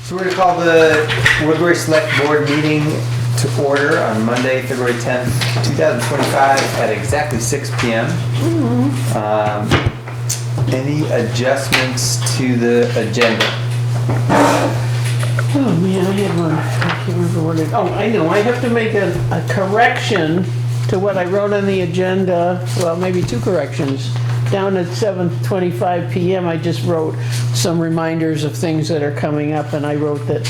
So we're going to call the Woodbury Select Board meeting to order on Monday, February 10th, 2025 at exactly 6 p.m. Any adjustments to the agenda? Oh man, I had one. I can't remember what it. Oh, I know. I have to make a correction to what I wrote on the agenda. Well, maybe two corrections. Down at 7:25 p.m. I just wrote some reminders of things that are coming up, and I wrote that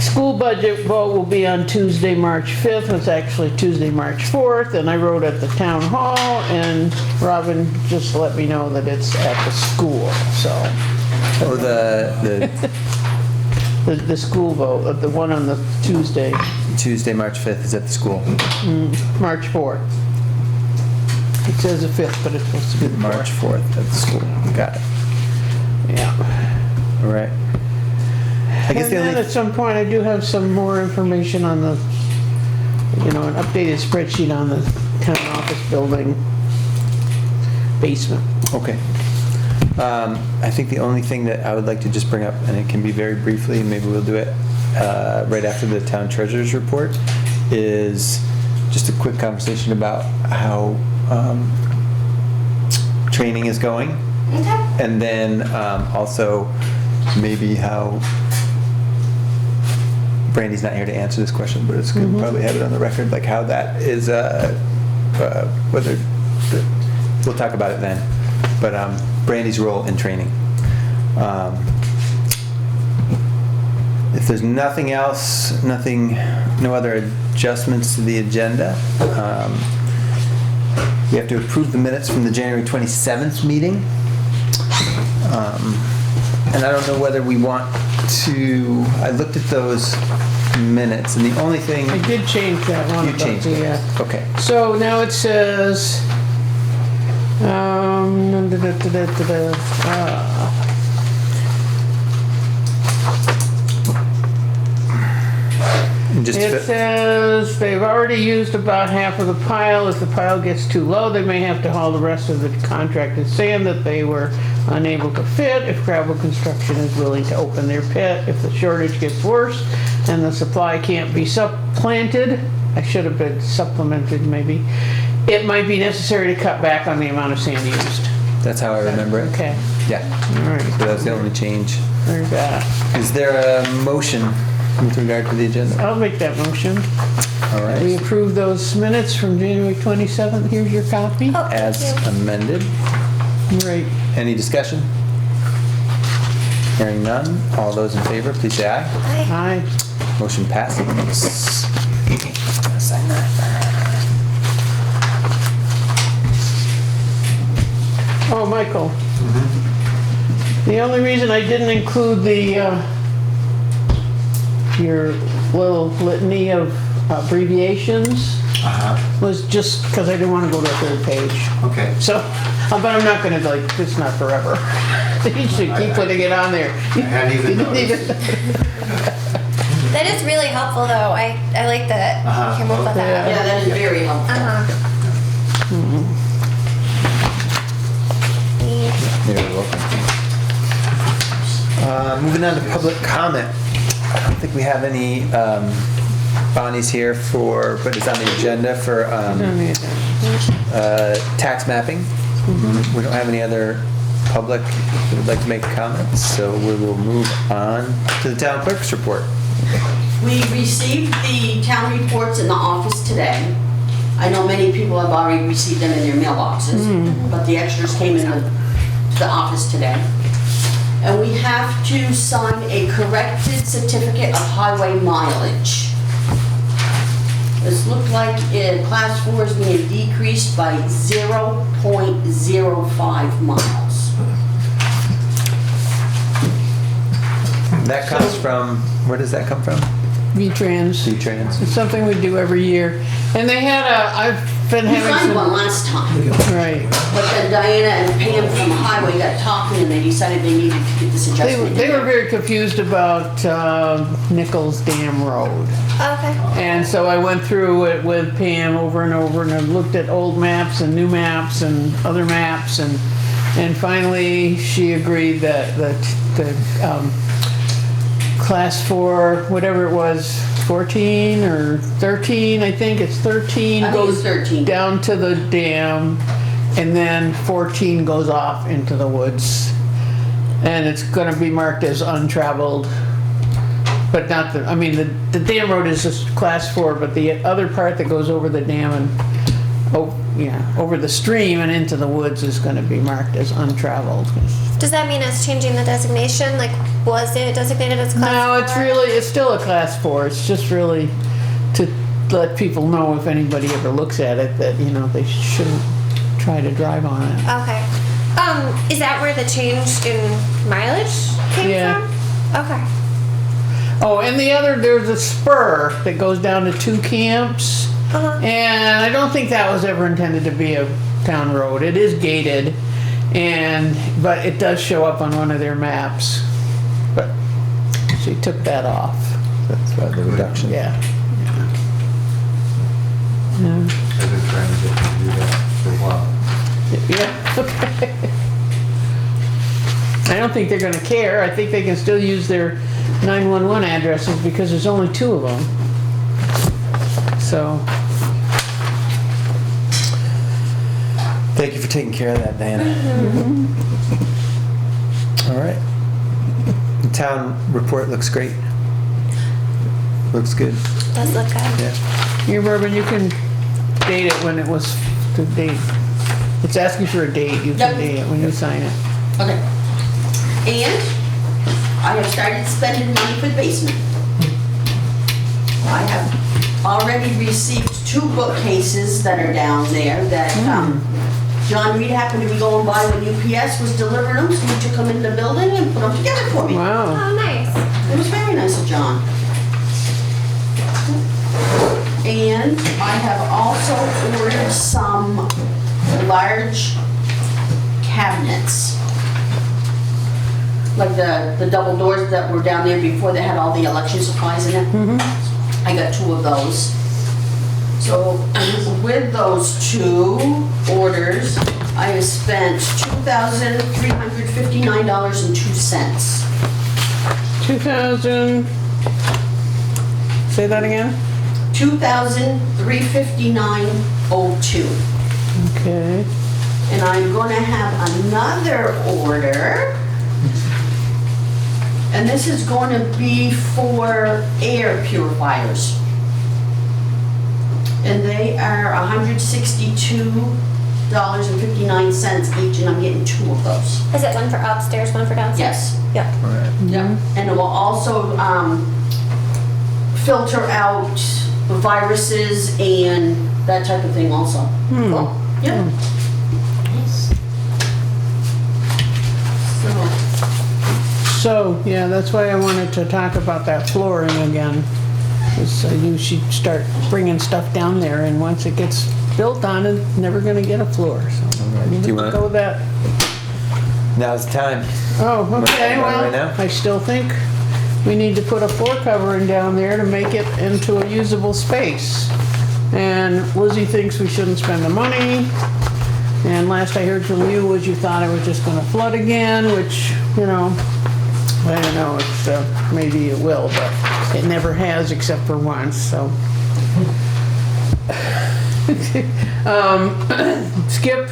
school budget vote will be on Tuesday, March 5th. It's actually Tuesday, March 4th, and I wrote at the town hall, and Robin just let me know that it's at the school. So. Oh, The school vote, the one on the Tuesday, March 5th is at the school. March 4th. It says the 5th, but it's supposed to be the March 4th at the school. Got it. Yeah. All right. I guess And then at some point, I do have some more information on the, an updated spreadsheet on the town office building basement. Okay. I think the only thing that I would like to just bring up, and it can be very briefly, and maybe we'll do it right after the town treasurer's report, is just a quick conversation about how training is going. Okay. And then also maybe how, Brandy's not here to answer this question, but it's good to probably have it on the record, like how that is, whether, we'll talk about it then, but Brandy's role in training. If there's nothing else, no other adjustments to the agenda, we have to approve the minutes from the January 27th meeting. And I don't know whether we want to, I looked at those minutes, and the only thing... I did change that one. You changed it. Okay. So now it says, it says they've already used about half of the pile. If the pile gets too low, they may have to haul the rest of the contracted sand that they were unable to fit. If gravel construction is willing to open their pit, if the shortage gets worse and the supply can't be supplanted, I should have been supplemented maybe, it might be necessary to cut back on the amount of sand used. That's how I remember it. Okay. Yeah. All right. So that's the only change. There's that. Is there a motion with regard to the agenda? I'll make that motion. All right. We approve those minutes from January 27th. Here's your copy. Oh, As thank you. amended. Right. Any discussion? Hearing none. All those in favor, please say aye. Hi. Aye. Motion passes. Sign that. Oh, Michael. The only reason I didn't include the, your little litany of abbreviations was just because I didn't want to go to the third page. Okay. So, but I'm not gonna it's not forever. You should keep putting it on there. I hadn't even noticed. That is really helpful, though. I like that you came up with that. Yeah, that is very helpful. You're welcome. Moving on to public comment. I don't think we have any Bonnie's here for, but it's on the agenda for tax mapping. We don't have any other public who would like to make comments, so we will move on to the town clerk's report. We received the town reports in the office today. I know many people have already received them in their mailboxes, but the extras came in the office today. And we have to sign a corrected certificate of highway mileage. This looked like class 4 is being decreased by 0.05 miles. That comes from, where does that come from? V-Trans. V-Trans. It's something we do every year. And they had I've been We having signed one some, last time, right. but then Diana and Pam from the highway got talking and they decided they needed to get this adjustment. They were very confused about Nichols Dam Road. Okay. And so I went through it with Pam over and over, and I looked at old maps and new maps and other maps, and finally she agreed that class 4, whatever it was, 14 or 13, I think it's 13 I think it's goes 13. down to the dam, and then 14 goes off into the woods. And it's gonna be marked as untraveled, but not the, I mean, the dam road is just class 4, but the other part that goes over the dam and, over the stream and into the woods is gonna be marked as untraveled. Does that mean it's changing the designation? Like, was it designated as class No, it's 4? really, it's still a class 4, it's just really to let people know if anybody ever looks at it that, they shouldn't try to drive on it. Okay. Is that where the change in mileage came Yeah. from? Okay. Oh, and there's a spur that goes down to 2 camps. Uh-huh. And I don't think that was ever intended to be a town road. It is gated, but it does show up on one of their maps. But she took that off. That's why the reduction. Yeah. I've been trying to get them to do that for a while. Yeah, okay. I don't think they're gonna care. I think they can still use their 911 addresses because there's only 2 of them. So, Thank you for taking care of that, Diana. All right. The town report looks great. Looks good. Does look good. Yeah. here, Bourbon, you can date it when it was the date. It's asking for a date. You Yep. can date it when you sign it. Okay. And I have started spending money for the basement. I have already received 2 bookcases that are down there that John Reed happened to be going by when UPS was delivering them, so he took them in the building and put them together for me. Wow. Oh, nice. It was very nice of John. And I have also ordered some large cabinets. Like the double doors that were down there before they had all the election supplies in it. I got 2 of those. So with those 2 orders, I have spent $2,359.02. 2000. Say that again? $2,359.02. Okay. And I'm gonna have another order. And this is gonna be for air purifiers. And they are $162.59 each, and I'm getting 2 of those. Is it one for upstairs, one for downstairs? Yes. Yep. All right. Yep. And it will also filter out viruses and that type of thing also. Cool. Yeah. So, yeah, that's why I wanted to talk about that flooring again. 'Cause you should start bringing stuff down there, and once it gets built on, it's never gonna get a floor, so. right. we Do you need to want- go with that. Now's the time. Oh, okay, Right well, now? I still think we need to put a floor covering down there to make it into a usable space. And Lizzie thinks we shouldn't spend the money. And last I heard from you was you thought it was just gonna flood again, which, I don't know, it's, maybe it will, but it never has except for once, so. Skip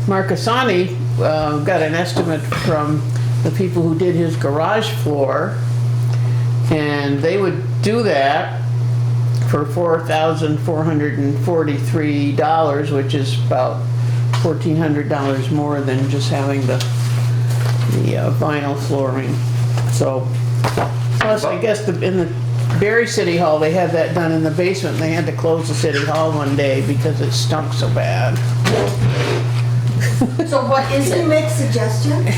Marcassani got an estimate from the people who did his garage floor, and they would do that for $4,443, which is about $1,400 more than just having the vinyl flooring. So, plus I guess in the Berry City Hall, they had that done in the basement, and they had to close the City Hall one day because it stunk so bad. So what is Can you it? make suggestions?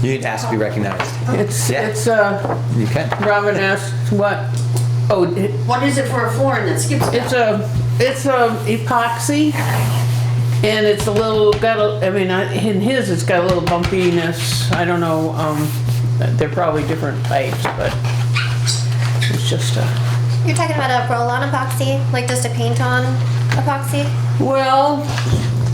You need to ask to be recognized. It's You can. Robin asked what, What is it for a flooring that skips down? it's a epoxy, and it's a little, in his, it's got a little bumpiness. I don't know, they're probably different types, but it's just You're talking about a roll-on epoxy, like just a paint-on epoxy? well,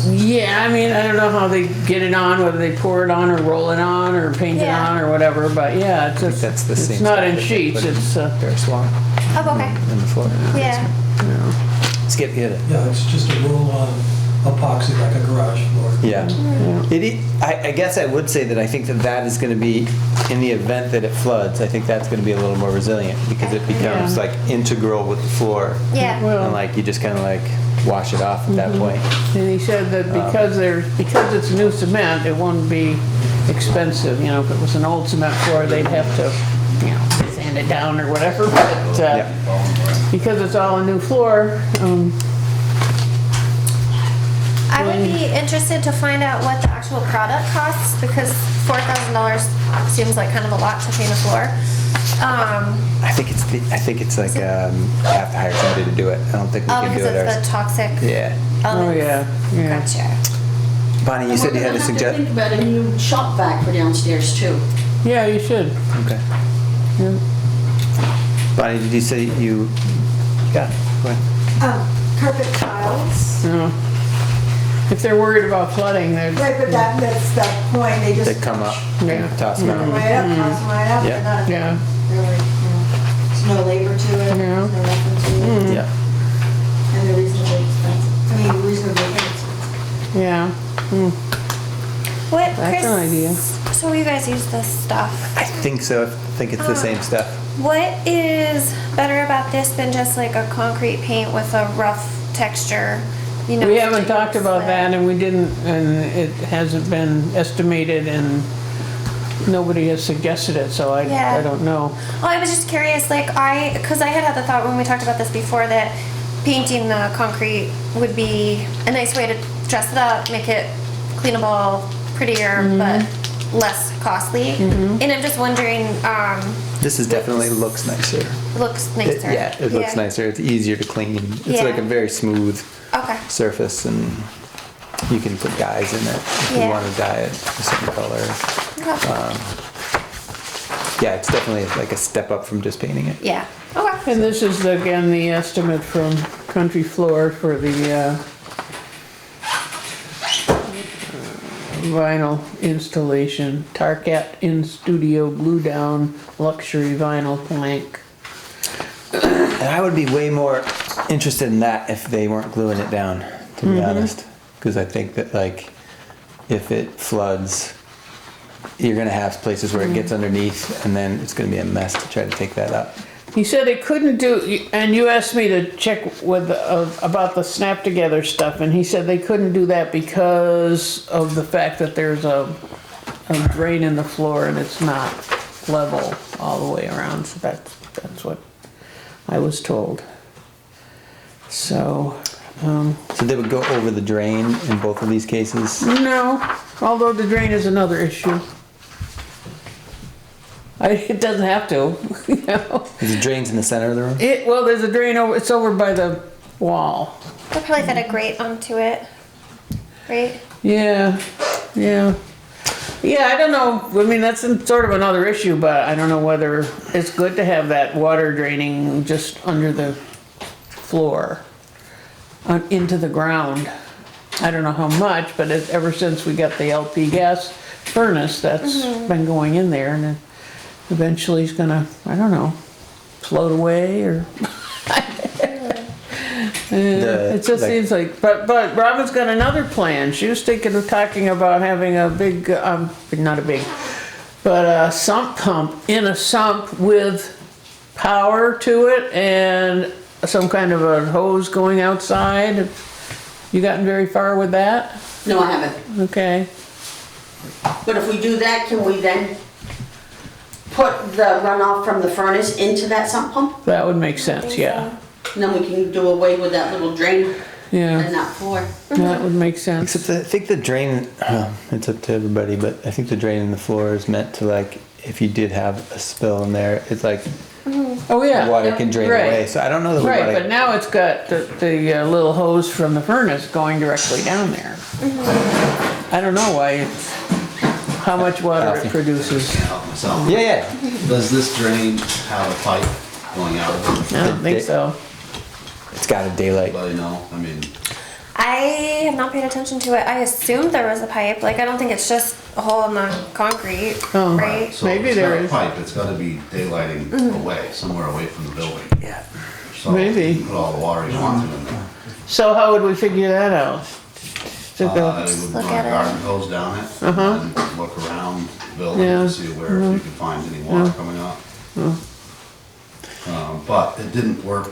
Yeah, I mean, I don't know how they get it on, whether they pour it on or roll it on or paint it Yeah. on or whatever, but yeah, it's just, That's the same. it's not stuff in that they sheets, put in it's, Paris Lawn Oh, okay. in the floor. Yeah. Skip, get it. Yeah, it's just a roll-on epoxy like a garage floor. Yeah. I guess I would say that I think that that is gonna be, in the event that it floods, I think that's gonna be a little more resilient because it becomes Yeah. like integral with the floor. Yeah. Well- And like, you just kinda like wash it off at that point. And he said that because it's new cement, it won't be expensive, you know, if it was an old cement floor, they'd have to, you know, sand it down or whatever, but, Yeah. because it's all a new floor, I would be interested to find out what the actual product costs because $4,000 seems like kind of a lot to paint a floor. I think it's like, you have to hire somebody to do it. I don't think we Oh, can do because it it's the ourselves. toxic Yeah. oh, elements. yeah. Gotcha. Bonnie, you said you had a We're gonna have to suggestion? think about a new shop vac for downstairs too. Yeah, you should. Okay. Yeah. Bonnie, did you say you, yeah, go ahead. Carpet tiles. No. If they're worried about flooding, they're, Right, but that's the point, they just. They come up, Yeah. toss them Come out. right up, toss them right up, Yeah. they're not yeah, really, there's no labor to it, Yeah. there's no nothing to it, Yeah. and they're reasonably expensive, I mean, reasonably inexpensive. yeah. What, That's Chris? an idea. So you guys use this stuff. I think so. I think it's the same stuff. What is better about this than just like a concrete paint with a rough texture? You know, We haven't talked slip. about that and we didn't, and it hasn't been estimated and nobody has suggested it, so Yeah. I don't know. Well, I was just curious, like because I had the thought when we talked about this before that painting the concrete would be a nice way to dress it up, make it cleanable, prettier, but less costly. And I'm just wondering, This is definitely looks nicer. looks nicer. Yeah, it looks nicer. It's easier to clean. It's like a Yeah. very smooth Okay. surface, and you can put dyes in it if you Yeah. want to dye it a certain color. Okay. Yeah, it's definitely like a step up from just painting it. Yeah. Okay. And this is again the estimate from Country Floor for the vinyl installation. Tarcat in studio glue down luxury vinyl plank. And I would be way more interested in that if they weren't gluing it down, to be honest. Because I think that like, if it floods, you're gonna have places where it gets underneath, and then it's gonna be a mess to try to take that up. He said they couldn't do, and you asked me to check with, about the snap together stuff, and he said they couldn't do that because of the fact that there's a drain in the floor and it's not level all the way around, so that's what I was told. So, So they would go over the drain in both of these cases? no, although the drain is another issue. It doesn't have to, you know. Is the drains in the center of the room? Well, there's a drain over, it's over by the wall. They'll probably fit a grate onto it, right? Yeah, yeah. Yeah, I don't know, I mean, that's sort of another issue, but I don't know whether it's good to have that water draining just under the floor, into the ground. I don't know how much, but ever since we got the LP gas furnace, that's been going in there, and then eventually it's gonna, I don't know, float away, or... It just seems like, but Robin's got another plan. She was thinking of talking about having a big, not a big, but a sump pump in a sump with power to it and some kind of a hose going outside. You gotten very far with that? No, I haven't. Okay. But if we do that, can we then put the runoff from the furnace into that sump pump? That would make sense, yeah. And then we can do away with that little drain in Yeah, that floor. that would make sense. Except I think the drain, it's up to everybody, but I think the drain in the floor is meant to like, if you did have a spill in there, it's like Oh, yeah. water can drain Right. away. So I don't know that we Right, want but now it's got the little hose from the furnace going directly down there. I don't know why it's, how much water it Alfie. produces. Can't help myself. Yeah. Does this drain have a pipe going out of it? I don't think so. It's got a daylight. Let you know, I mean, I have not paid attention to it. I assumed there was a pipe. Like, I don't think it's just a hole in the concrete, Oh. right? So Maybe it's there not a is. pipe, it's gotta be daylighting away, somewhere away from the building. Yeah. So Maybe. you Put all the water you want in there. So how would we figure that out? To go- I would look run at a it. garden hose down it Uh-huh. and look around the building Yeah. to see where, if you could find any water coming up. But it didn't work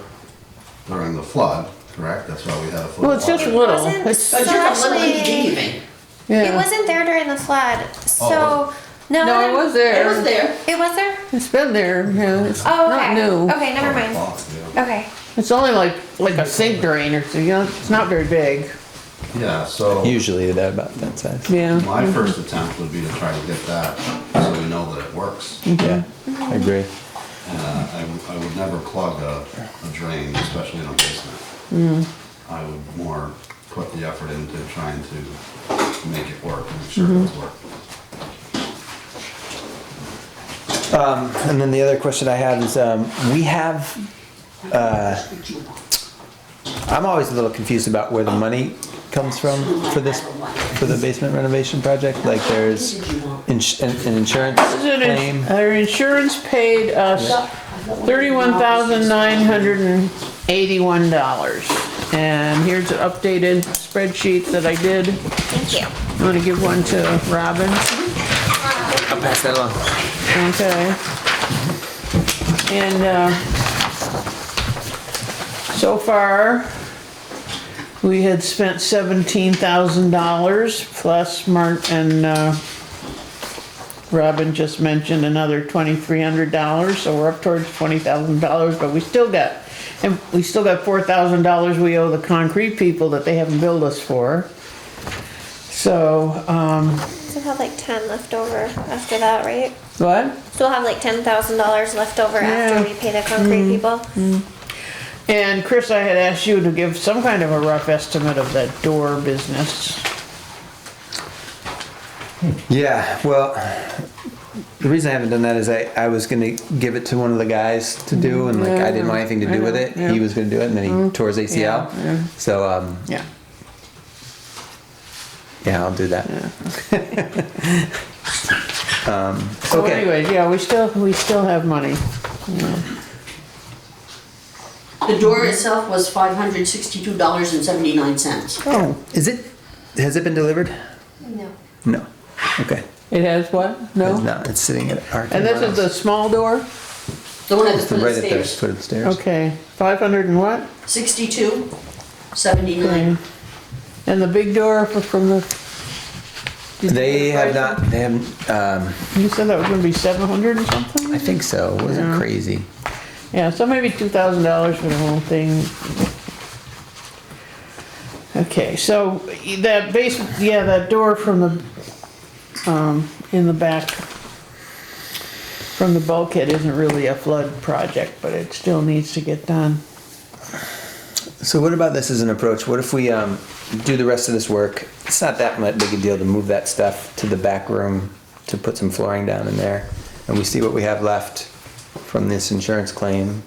during the flood, correct? That's why we had a flood. Well, it's just a little. Wasn't- It's, But So you're the little actually- guinea pig. It yeah. wasn't there during the flood, so, was no. No, it was there. It was there. It was there? It's been there, yeah. It's Oh, not okay. new. Okay, never mind. Yeah. Okay. It's only like a sink drain or so, you know, it's not very big. Yeah, so Usually they're about that size. Yeah. my first attempt would be to try to get that so we know that it works. Yeah, I agree. I would never plug a drain, especially in a basement. I would more put the effort into trying to make it work, make sure it does work. And then the other question I have is, we have, I'm always a little confused about where the money comes from for the basement renovation project. Like there's an insurance claim. Our insurance paid us $31,981. And here's an updated spreadsheet that I did. Thank you. I'm gonna give one to Robin. I'll pass that along. Okay. And, so far, we had spent $17,000 plus Mark and, Robin just mentioned another $2,300, so we're up towards $20,000, but we still got $4,000 we owe the concrete people that they haven't billed us for. So, Still have like 10 left over after that, right? what? Still have like $10,000 left over after Yeah. we pay the concrete people. And Chris, I had asked you to give some kind of a rough estimate of that door business. Yeah, well, the reason I haven't done that is I was gonna give it to one of the guys to do, and like I didn't want anything to do with it. Yeah. He was gonna do it, and then he tore his ACL. Yeah. So Yeah. yeah, I'll do that. So Okay. anyways, yeah, we still have money. The door itself was $562.79. Oh, Has it been delivered? No. No. Okay. it has what? No? No, it's sitting at our. And this is the small door? The one at the It's foot of right the at the stairs. foot of the stairs. Okay, 500 and what? 62.79. And the big door from the. did you They get a have price? not. They haven't. You said that was gonna be 700 or something? I think so. It wasn't Yeah. crazy. Yeah, so maybe $2,000 for the whole thing. Okay, so that that door from the, in the back, from the bulkhead isn't really a flood project, but it still needs to get done. So what about this as an approach? What if we do the rest of this work? It's not that much big a deal to move that stuff to the back room to put some flooring down in there, and we see what we have left from this insurance claim,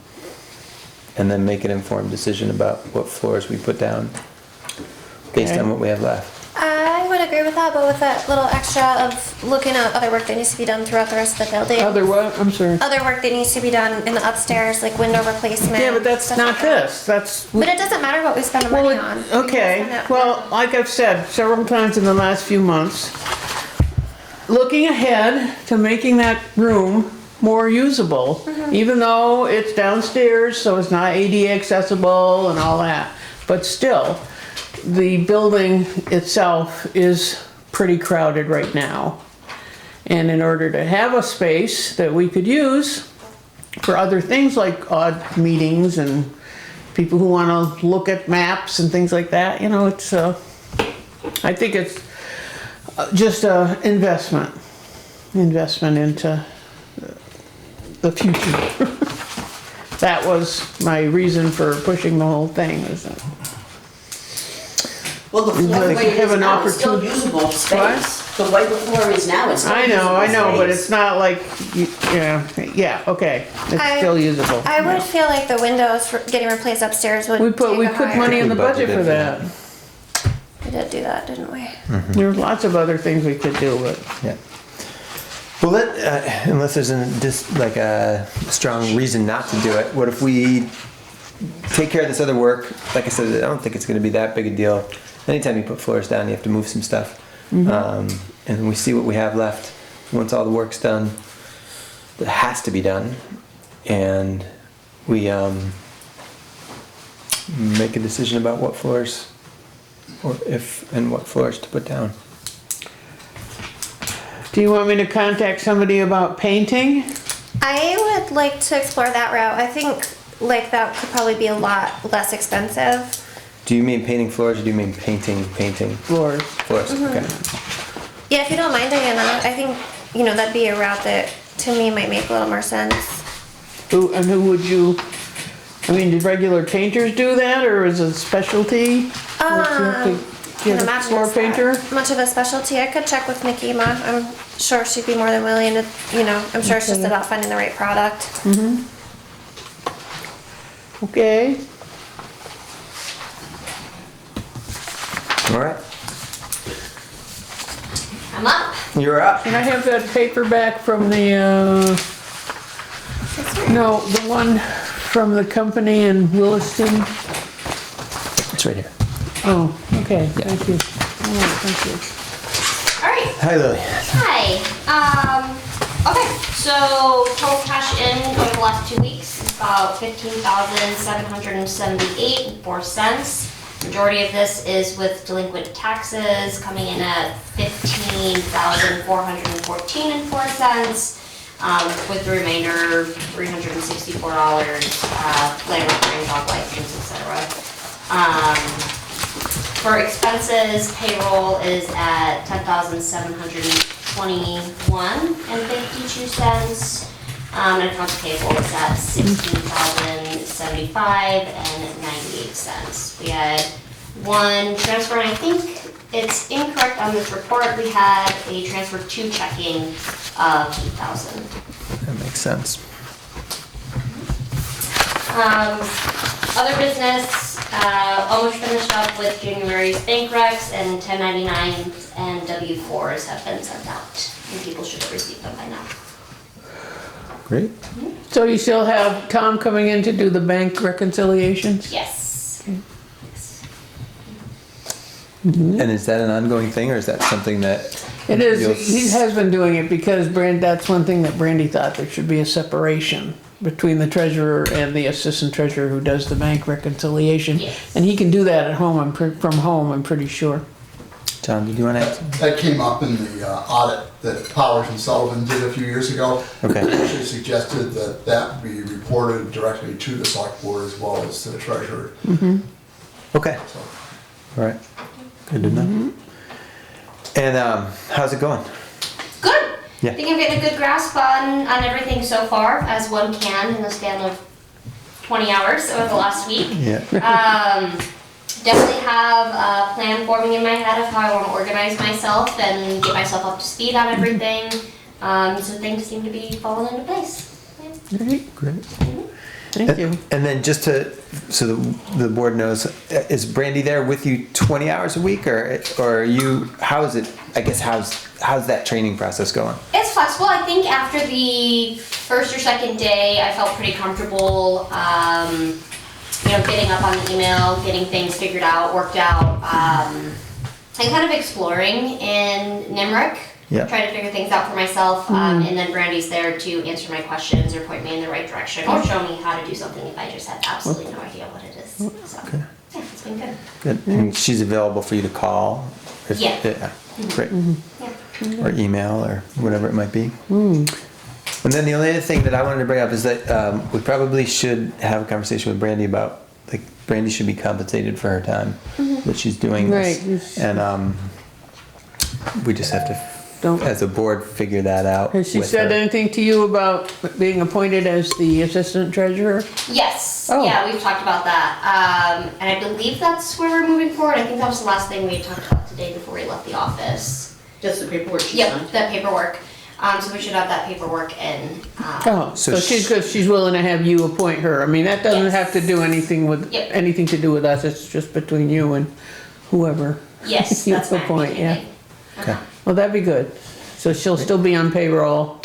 and then make an informed decision about what floors we put down based Okay. on what we have left. I would agree with that, but with that little extra of looking at other work that needs to be done throughout the rest of the building. Other what? I'm sorry. Other work that needs to be done in the upstairs, like window replacement. Yeah, but that's stuff not like that. this, that's. But it doesn't matter what we spend the Well, money it- on. We can okay, spend it- well, like I've said several times in the last few months, looking ahead to making that room more usable, even though it's downstairs, so it's not ADA accessible and all that. But still, the building itself is pretty crowded right now. And in order to have a space that we could use for other things like odd meetings and people who want to look at maps and things like that, you know, it's, I think it's just a investment into the future. That was my reason for pushing the whole thing, is that, Well, the floor Like the way it have is an now, it's still opportunity- usable space. The way the floor is now, it's still I usable know, but space. it's not like, yeah, okay, it's I- still usable. I would Yeah. feel like the windows for getting replaced upstairs would We take a put higher- money in the We budget budgeted for for that. We did do that, didn't we? There's lots of other things we could do, but Yeah. Well, unless there's like a strong reason not to do it, what if we take care of this other work? Like I said, I don't think it's going to be that big a deal. Anytime you put floors down, you have to move some stuff. And we see what we have left once all the work's done that has to be done. And we make a decision about what floors, or if and what floors to put down. do you want me to contact somebody about painting? I would like to explore that route. I think like that could probably be a lot less expensive. Do you mean painting floors, or do you mean painting Floors. floors? Okay. Yeah, if you don't mind, Diana, I think, that'd be a route that to me might make a little more sense. Who would you, do regular painters do that, or is it a specialty? Do you have Can a imagine floor it's painter? not much of a specialty. I could check with Nikki Ma. I'm sure she'd be more than willing to, I'm sure it's just Okay. about finding the right product. Okay, All right. I'm up. You're up. can I have that paper back from the, no, the one from the company in Williston? It's right here. Oh, okay, thank you. All right, thank you. All right. Hi, Lily. Hi. Okay, so total cash in over the last 2 weeks is about $15,778.04. Majority of this is with delinquent taxes coming in at $15,414.04. With the remainder $364, land recording, dog license, etc. For expenses, payroll is at $10,721.52. And accounts payable is at $16,075.98. We had one transfer, and I think it's incorrect on this report. We had a transfer to checking of $8,000. That makes sense. Other business, almost finished up with January's bank recs, and 1099s and W-4s have been sent out, and people should have received them by now. Great. So you still have Tom coming in to do the bank reconciliations? Yes. And is that an ongoing thing, or is that something that? It is, you'll he has been doing it because that's one thing that Brandy thought, there should be a separation between the treasurer and the assistant treasurer who does the bank reconciliation. Yes. And he can do that at home, from home, I'm pretty sure. John, did you want to? That came up in the audit that Powers and Sullivan did a few years ago. Okay. They suggested that that be reported directly to the select board as well as to the treasurer. Okay. So, All right. Good to know. And how's it going? Good. Yeah. I think I'm getting a good grasp on everything so far, as one can in the span of 20 hours over the last week. Yeah. Definitely have a plan forming in my head of how I want to organize myself and get myself up to speed on everything. So things seem to be falling into place. Yeah. Great. Thank you. And then just so the board knows, is Brandy there with you 20 hours a week, or are you? How is it? I guess how's that training process going? It's flexible. I think after the first or second day, I felt pretty comfortable. Getting up on the email, getting things figured out, worked out, and kind of exploring in NIMRIC. Yeah. Try to figure things out for myself, and then Brandy's there to answer my questions or point me in the right direction or show me how to do something if I just had absolutely no idea what it is. So, Okay. yeah, it's been good. Good. And she's available for you to call. Yeah. Great. Yeah. Or email or whatever it might be. And then the only other thing that I wanted to bring up is that we probably should have a conversation with Brandy about, like, Brandy should be compensated for her time that she's doing this. Right. And we just have to, Don't- as a board, figure that out. Has she with said her. anything to you about being appointed as the assistant treasurer? Yes. Oh. Yeah, we've talked about that. And I believe that's where we're moving forward. I think that was the last thing we had talked about today before we left the office. Just the paperwork she Yep, signed? the paperwork. So we should have that paperwork in. Oh, So so she's willing to have you appoint her. I mean, that doesn't Yes. have to do anything with, Yep. anything to do with us, it's just between you and whoever. Yes, You that's my appoint, yeah. understanding. Okay. Well, that'd be good. So she'll still be on payroll,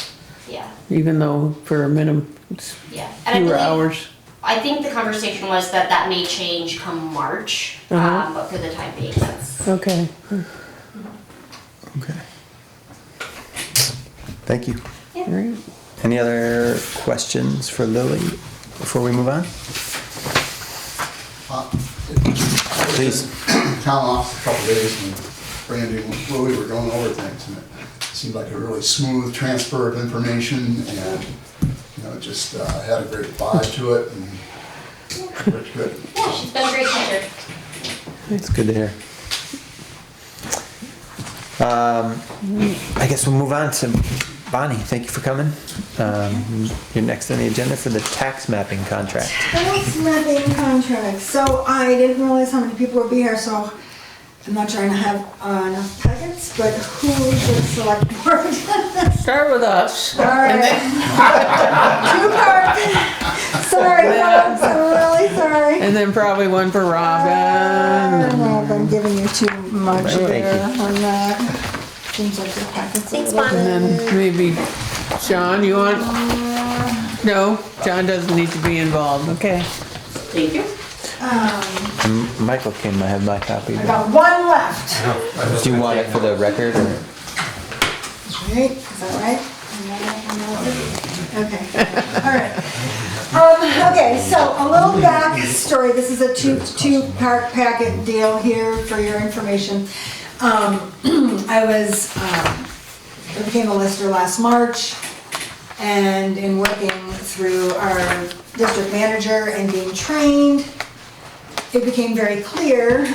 Yeah, even though for a minimum, it's yeah. And I fewer believe, hours. I think the conversation was that that may change come March, Uh-huh. but for the time being, that's. Okay. Okay. Thank you. All right. Any other questions for Lily before we move on? Please. Town office a couple days and Brandy and Louie were going over things and it seemed like a really smooth transfer of information and, you know, it just had a great vibe to it and it's good. Yeah, she's been a great teacher. It's good to hear. I guess we'll move on to Bonnie. Thank you for coming. You're next on the agenda for the tax mapping contract. Tax mapping contract. So I didn't realize how many people would be here, so I'm not trying to have enough packets, but who should select board? Start with us. All right. 2 cards. Sorry, folks, I'm really sorry. And then probably one for Robin. I'm giving you too much Thank there you. on that. Seems like your packets. Thanks, a little Bonnie. And then maybe John, you want? No, John doesn't need to be involved, okay. Thank you. Michael came, I have my copy. I got 1 left. Do you want it for the record or? Right, is that right? Okay, all right. Okay, so a little back story. This is a two-part packet deal here for your information. I became a lister last March, and in working through our district manager and being trained, it became very clear,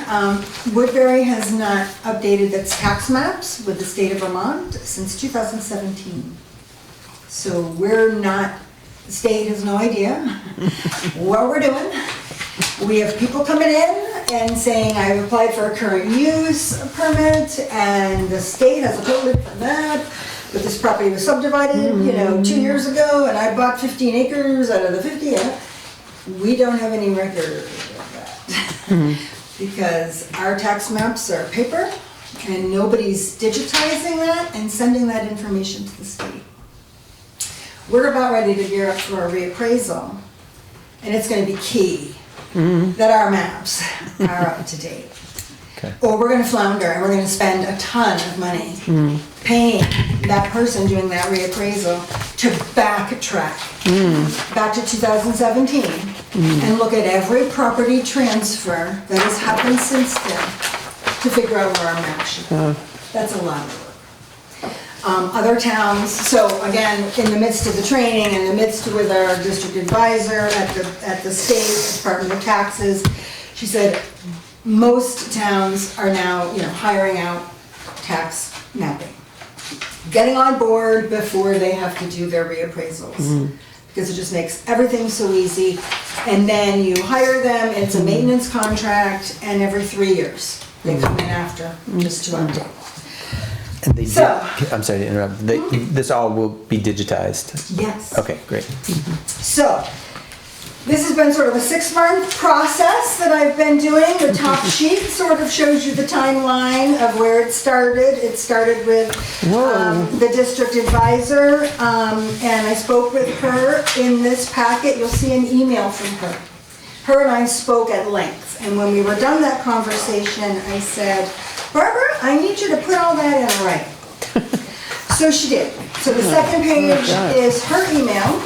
Woodbury has not updated its tax maps with the state of Vermont since 2017. So we're not, the state has no idea what we're doing. We have people coming in and saying, I've applied for a current use permit, and the state has a totally different map, but this property was subdivided, 2 years ago, and I bought 15 acres out of the 50. We don't have any record of that. Because our tax maps are paper, and nobody's digitizing that and sending that information to the state. We're about ready to gear up for a reappraisal, and it's gonna be key that our maps are up to date. Okay. Or we're gonna flounder and we're gonna spend a ton of money paying that person doing that reappraisal to backtrack back to 2017 and look at every property transfer that has happened since then to figure out where our map should be. That's a lot of work. Other towns, so again, in the midst of the training, in the midst with our district advisor at the state Department of Taxes, she said most towns are now, hiring out tax mapping, getting on board before they have to do their reappraisals. Because it just makes everything so easy. And then you hire them, it's a maintenance contract, and every 3 years they come in after just to update. And they So- did, I'm sorry to interrupt. This all will be digitized? Yes. Okay, great. So, this has been sort of a 6-month process that I've been doing. The top sheet sort of shows you the timeline of where it started. It started with the district advisor, and I spoke with her in this packet. You'll see an email from her. Her and I spoke at length, and when we were done that conversation, I said, Barbara, I need you to put all that in writing. So she did. So the second page is her email.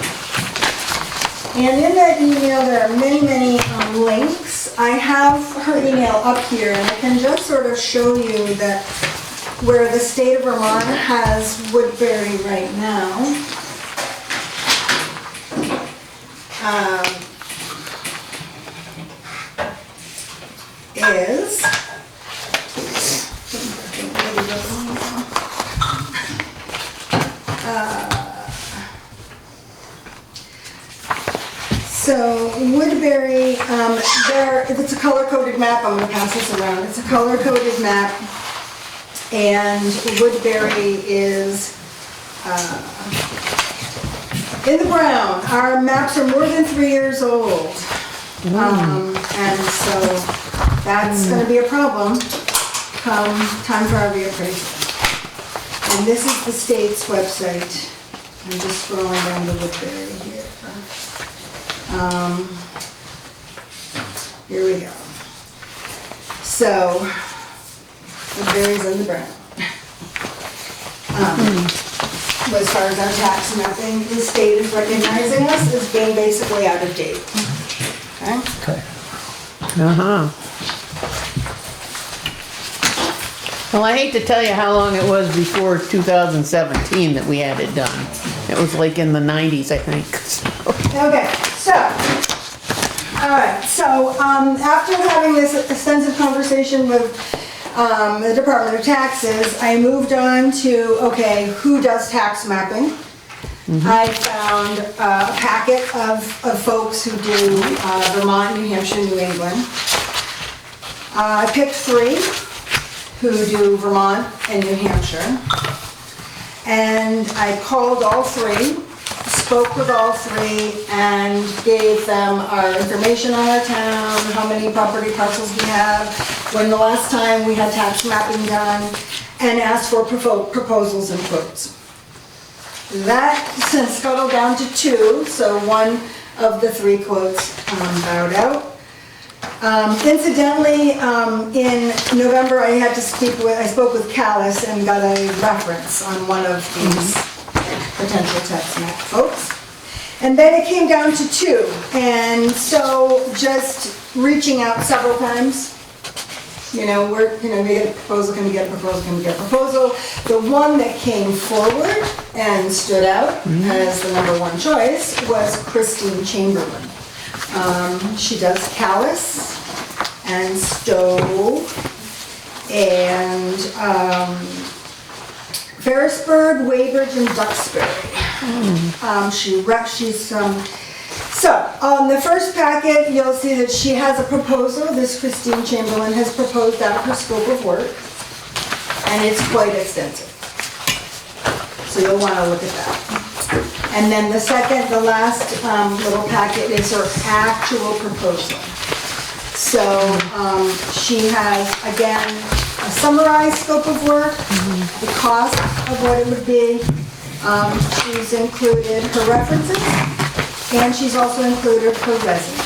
And in that email, there are many, many links. I have her email up here, and I can just sort of show you that where the state of Vermont has Woodbury right now. Is so Woodbury, it's a color-coded map. I'm going to pass this around. It's a color-coded map, and Woodbury is in the brown. Our maps are more than 3 years old, and so that's going to be a problem come time for our reappraisal. And this is the state's website. I'm just scrolling down to Woodbury here. Here we go. So, Woodbury's in the brown. As far as our tax mapping, the state is recognizing us as being basically out of date. Okay? Okay. Uh-huh. Well, I hate to tell you how long it was before 2017 that we had it done. It was like in the 90s, I think. Okay, so, all right, so after having this extensive conversation with the Department of Taxes, I moved on to, okay, who does tax mapping? I found a packet of folks who do Vermont, New Hampshire, New England. I picked 3 who do Vermont and New Hampshire. And I called all 3, spoke with all 3, and gave them our information on our town, how many property parcels we have, when the last time we had tax mapping done, and asked for proposals and quotes. That scuttled down to 2, so one of the 3 quotes bowed out. Incidentally, in November, I spoke with Callis and got a reference on one of these potential tax map folks. And then it came down to 2, and so just reaching out several times, we get a proposal, can we get a proposal, can we get a proposal? The one that came forward and stood out as the #1 choice was Christine Chamberlain. She does Callis and Stowe and Ferrisburg, Weybridge, and Duxbury. So on the first packet, you'll see that she has a proposal. This Christine Chamberlain has proposed out her scope of work, and it's quite extensive. So you'll want to look at that. And then the last little packet is her actual proposal. So she has, again, a summarized scope of work, the cost of what it would be. She's included her references, and she's also included her resume.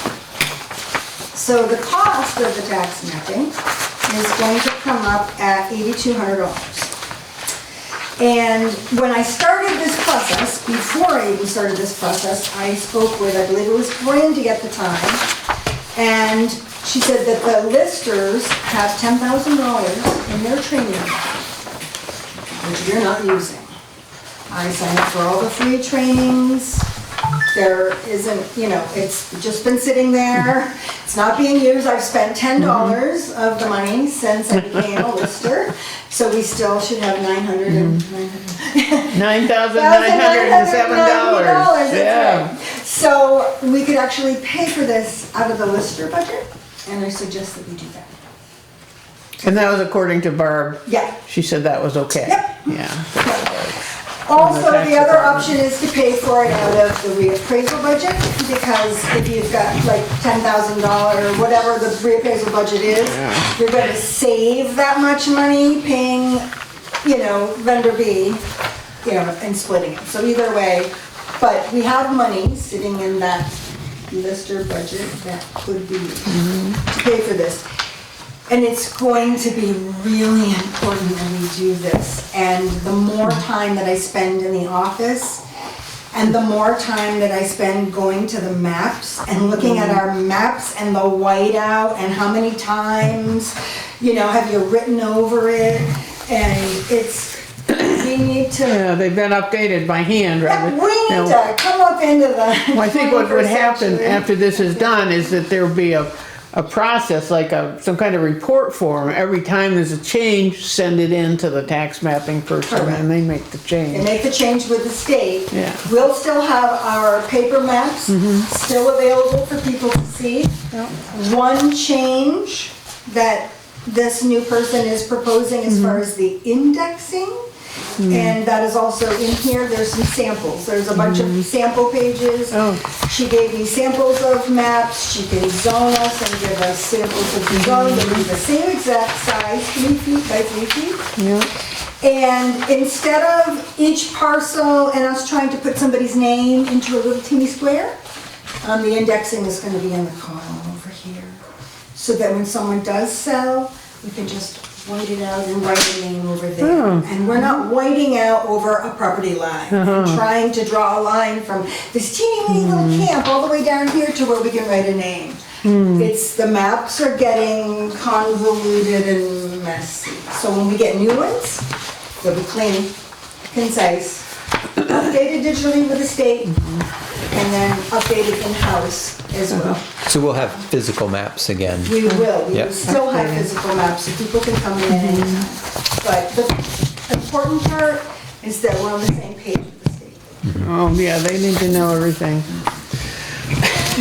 So the cost of the tax mapping is going to come up at $8,200. And when I started this process, before I even started this process, I spoke with, I believe it was Brandy at the time, and she said that the listers have $10,000 in their training, which you're not using. I signed up for all the free trainings. There isn't, it's just been sitting there. It's not being used. I've spent $10 of the money since I became a lister. So we still should have $9,907. Yeah. Right. So we could actually pay for this out of the lister budget, and I suggest that we do that. And that was according to Barb. Yeah. She said that was okay. Yep. Yeah. Also, tax the other department. option is to pay for it out of the reappraisal budget, because if you've got like $10,000 or whatever the reappraisal budget is, you're going to save that much money paying, vendor B, and splitting it. So either way, but we have money sitting in that lister budget that could be used to pay for this. And it's going to be really important that we do this. And the more time that I spend in the office, and the more time that I spend going to the maps and looking at our maps and the whiteout and how many times, have you written over it? And we need to. Yeah, they've been updated by hand, rather. We need to come up into the. Well, I think what would 21st happen century. after this is done is that there'll be a process, like some kind of report form. Every time there's a change, send it in to the tax mapping person, Correct. and they make the And change. make the change with the state. Yeah. We'll still have our paper maps still available for people to see. One change that this new person is proposing as far as the indexing and that is also in here. There's some samples. There's a bunch of sample pages. Oh. She gave me samples of maps. She can zone us and give us samples of the zone. They'll be the same exact size, 3 feet by 3 feet. Yeah. And instead of each parcel and us trying to put somebody's name into a little teeny square, the indexing is going to be in the column over here. So that when someone does sell, we can just white it out and write a name over there. And we're not whiting out over a property line. Trying to draw a line from this teeny weeny little camp all the way down here to where we can write a name. It's, the maps are getting convoluted and messy. So when we get new ones, they'll be clean, concise, updated digitally with the state, and then updated in-house as well. So we'll have physical maps again. We will, we Yep. will still have physical maps, so people can come in anytime. But the important part is that we're on the same page with the state. Oh, yeah, they need to know everything.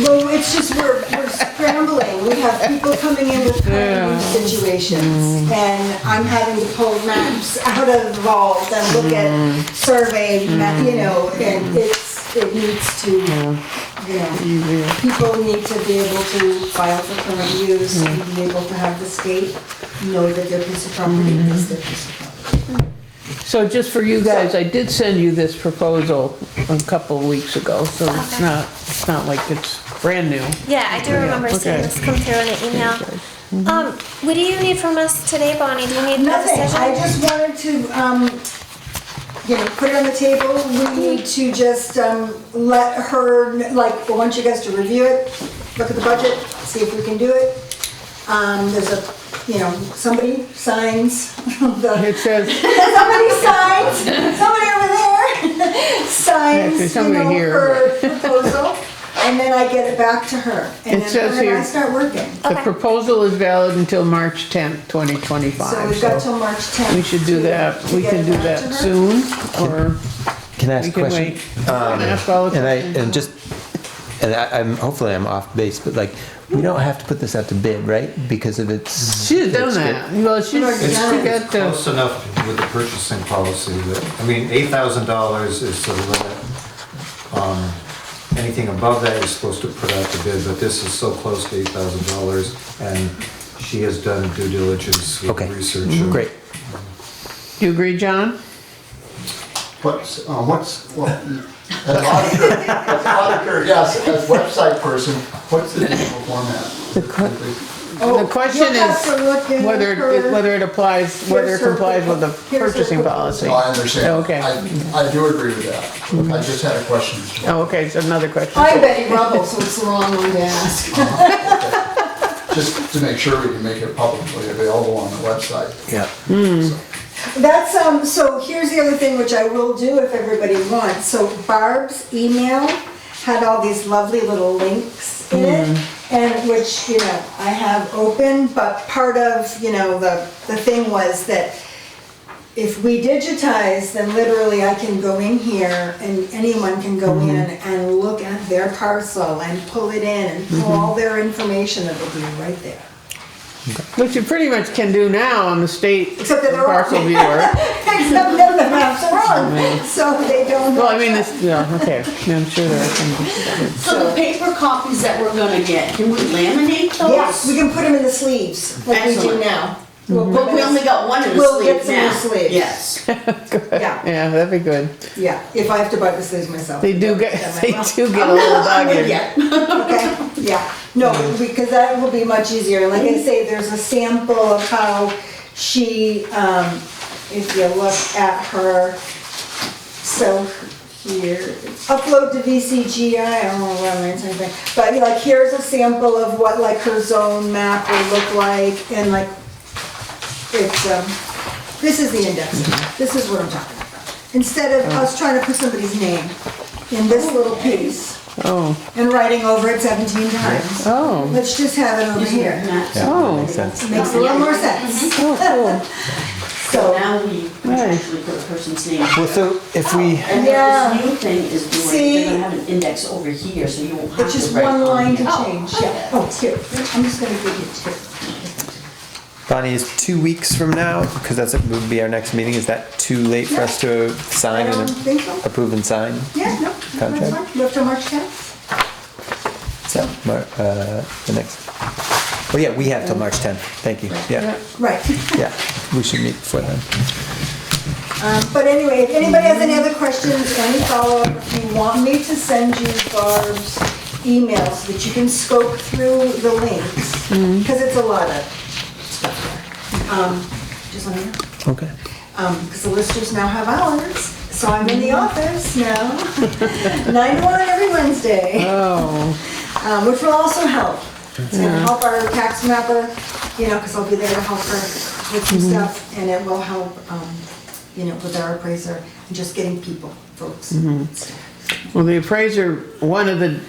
Well, it's just, we're scrambling. We have people coming in with current use situations, and I'm having to pull maps out of the vault and look at survey, you know, and it needs to, you know, people need to be able to file for current use and be able to have the state know that their piece of property is their piece of property. So just for you guys, I did send you this proposal a couple of weeks ago, so it's not like it's brand new. Yeah, I do remember seeing okay. this come through in an email. What do you need from us today, Bonnie? Do you need a Nothing, decision? I just wanted to, you know, put it on the table. We need to just let her, like, I want you guys to review it, look at the budget, see if we can do it. There's a, you know, somebody signs the, It says, somebody over there signs, Actually, somebody you know, here. her proposal, and then I get it back to her. And It then says her and I here- start working. the proposal is valid until March 10th, 2025. So we've got till March 10th. We should do that, to we get can it do back that to her. soon, or Can I we ask a can question? wait. Ask all the questions. I'm hopefully I'm off base, but like, we don't have to put this out to bid, right? Because of its. She's done its- that. Well, she's It's got to, Close enough with the purchasing policy that, I mean, $8,000 is the limit. Anything above that is supposed to put out the bid, but this is so close to $8,000, and she has done due diligence with Okay. research. Great. you agree, John? Well, as auditor, yes, as website person, what's the digital format? The question You'll have is to look in whether it applies, whether it Here's her complies with the here's her purchasing proposal. policy. No, I understand. Okay. I do agree with that. I just had a question. Oh, okay, so another question. I'm Betty Rubble, so it's the wrong one to ask. Just to make sure we can make it publicly available on the website. Yeah. That's, so here's the other thing which I will do if everybody wants. So Barb's email had all these lovely little links in it, and which, you know, I have open, but part of, you know, the thing was that if we digitize, then literally I can go in here and anyone can go in and look at their parcel and pull it in and pull all their information that will be right there. Which you pretty much can do now on the state Except that they're parcel wrong. viewer. Except that the maps are wrong, so they don't. Well, I mean, this, yeah, okay, yeah, I'm sure there are some. So the paper copies that we're gonna get, can we laminate those? Yes, we can put them in the sleeves, like we do Excellent. now. We'll put But them we in only the- got one in the We'll sleeve get some in now. the sleeves. Yes. Yeah, Yeah, that'd be good. yeah, if I have to buy the sleeves myself. They do get, then I they will. do get a little dogged. Yeah. Okay, yeah, no, because that will be much easier, like I say, there's a sample of how she, if you look at her, so here, upload to VCGI, I don't know what I'm saying, but like, here's a sample of what like her zone map will look like, and like, it's, this is the index, this is what I'm talking about. Instead of us trying to put somebody's name in this little piece, Oh, and writing over it 17 times. oh, Let's just have it over here. oh, Makes sense. Makes a little more sense. oh, So So, now we actually put a person's name. Well, so if we, And Yeah. what this new thing is See? doing, they're gonna have an index over here, so you won't have it's to just write one on line here. to change, yeah. Oh, here, I'm just gonna give you two. Bonnie, is 2 weeks from now, because that's, would be our next meeting, is that too late for us to sign I don't and think so. approve and sign? Yeah, no, that's Contract. fine. Live till March 10th. So, the next, oh yeah, we have till March 10th, thank you, yeah, Right. yeah, we should meet before then. But anyway, if anybody has any other questions, any follow-up, if you want me to send you Barb's email so that you can scope through the links, because it's a lot of stuff there. Just let me know. Okay. Because the listers now have hours, so I'm in the office now, 9 to 1 every Wednesday, Oh, which will also help. It's gonna help our tax mapper, you know, because I'll be there to help her with some stuff, and it will help, you know, with our appraiser, and just getting people, folks. well, the appraiser, one of the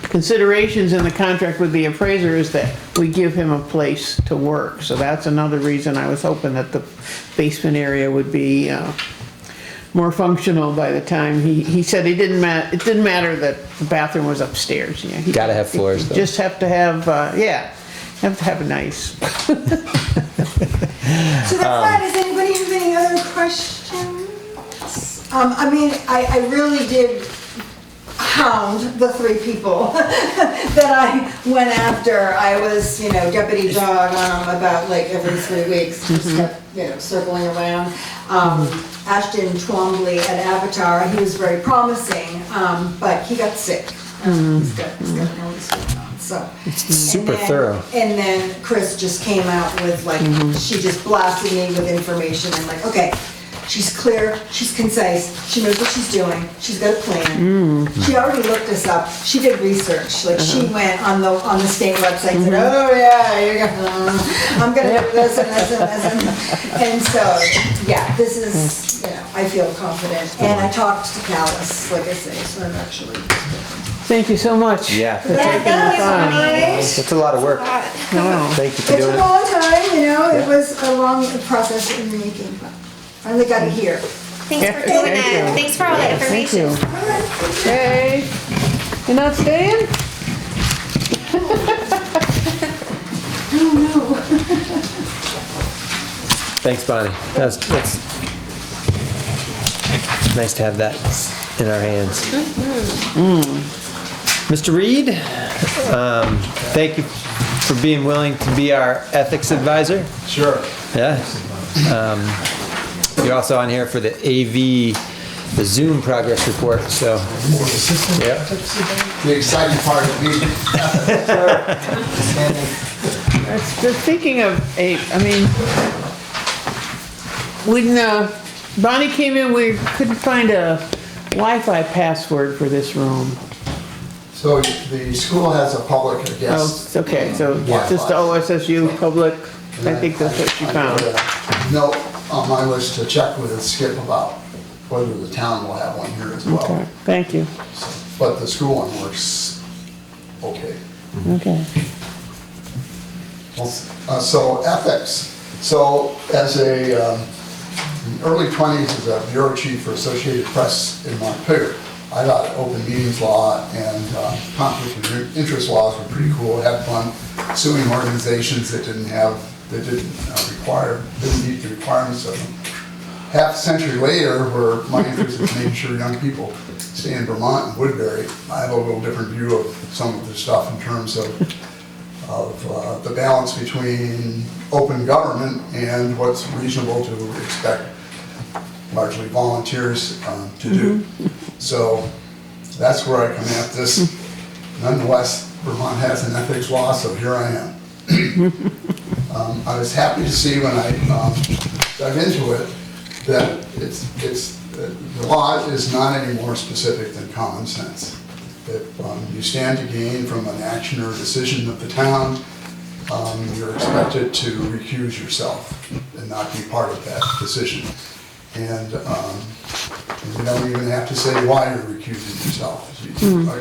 considerations in the contract with the appraiser is that we give him a place to work. So that's another reason I was hoping that the basement area would be more functional by the time he said it didn't matter that the bathroom was upstairs. Yeah, Gotta have floors, though. Just have to have, have to have a nice. So that's that. Does anybody have any other questions? I mean, I really did hound the 3 people that I went after. I was, you know, deputy dog on them about like every 3 weeks, just kept, you know, circling around. Ashton Twombly at Avatar, he was very promising, but he got sick. He's got an illness going on, so. Super thorough. And then Chris just came out with like, she just blasted me with information. I'm like, okay, she's clear, she's concise, she knows what she's doing, she's got a plan. She already looked us up, she did research, like she went on the state website and said, oh yeah, I'm gonna do this and this and this. And so, yeah, this is, you know, I feel confident. And I talked to Callis, like I say, so I'm actually. Thank you so much. Yeah, for taking the time. it's a lot of work. Wow. Thank you for It doing took a it. long time, you know, Yeah. it was a long process in the making, but finally got it here. Thanks for doing Thank it. you. Thanks for all the Thank you. information. Hey, you're not staying? Thanks, Bonnie. That's nice to have that in our hands. Mr. Reed, thank you for being willing to be our ethics advisor. Sure. Yeah. You're also on here for the AV, the Zoom progress report, so. Yep. The exciting part of me. Just thinking of when Bonnie came in, we couldn't find a Wi-Fi password for this room. So the school has a public, I Oh, guess. okay, so just the OSSU public, I think that's what she found. Note on my list to check with Skip about whether the town will have one here as well. Okay, thank you. But the school one works okay. Okay. So ethics. So as in the early 20s as a bureau chief for Associated Press in Montpelier, I thought open meetings law and conflict of interest laws were pretty cool. Had fun suing organizations that didn't meet the requirements of them. Half a century later, where my interest is making sure young people stay in Vermont and Woodbury, I have a little different view of some of the stuff in terms of the balance between open government and what's reasonable to expect largely volunteers to do. So that's where I come at this. Nonetheless, Vermont has an ethics law, so here I am. I was happy to see when I dug into it that the law is not any more specific than common sense. If you stand to gain from an action or decision of the town, you're expected to recuse yourself and not be part of that decision. And you don't even have to say why you're recusing yourself,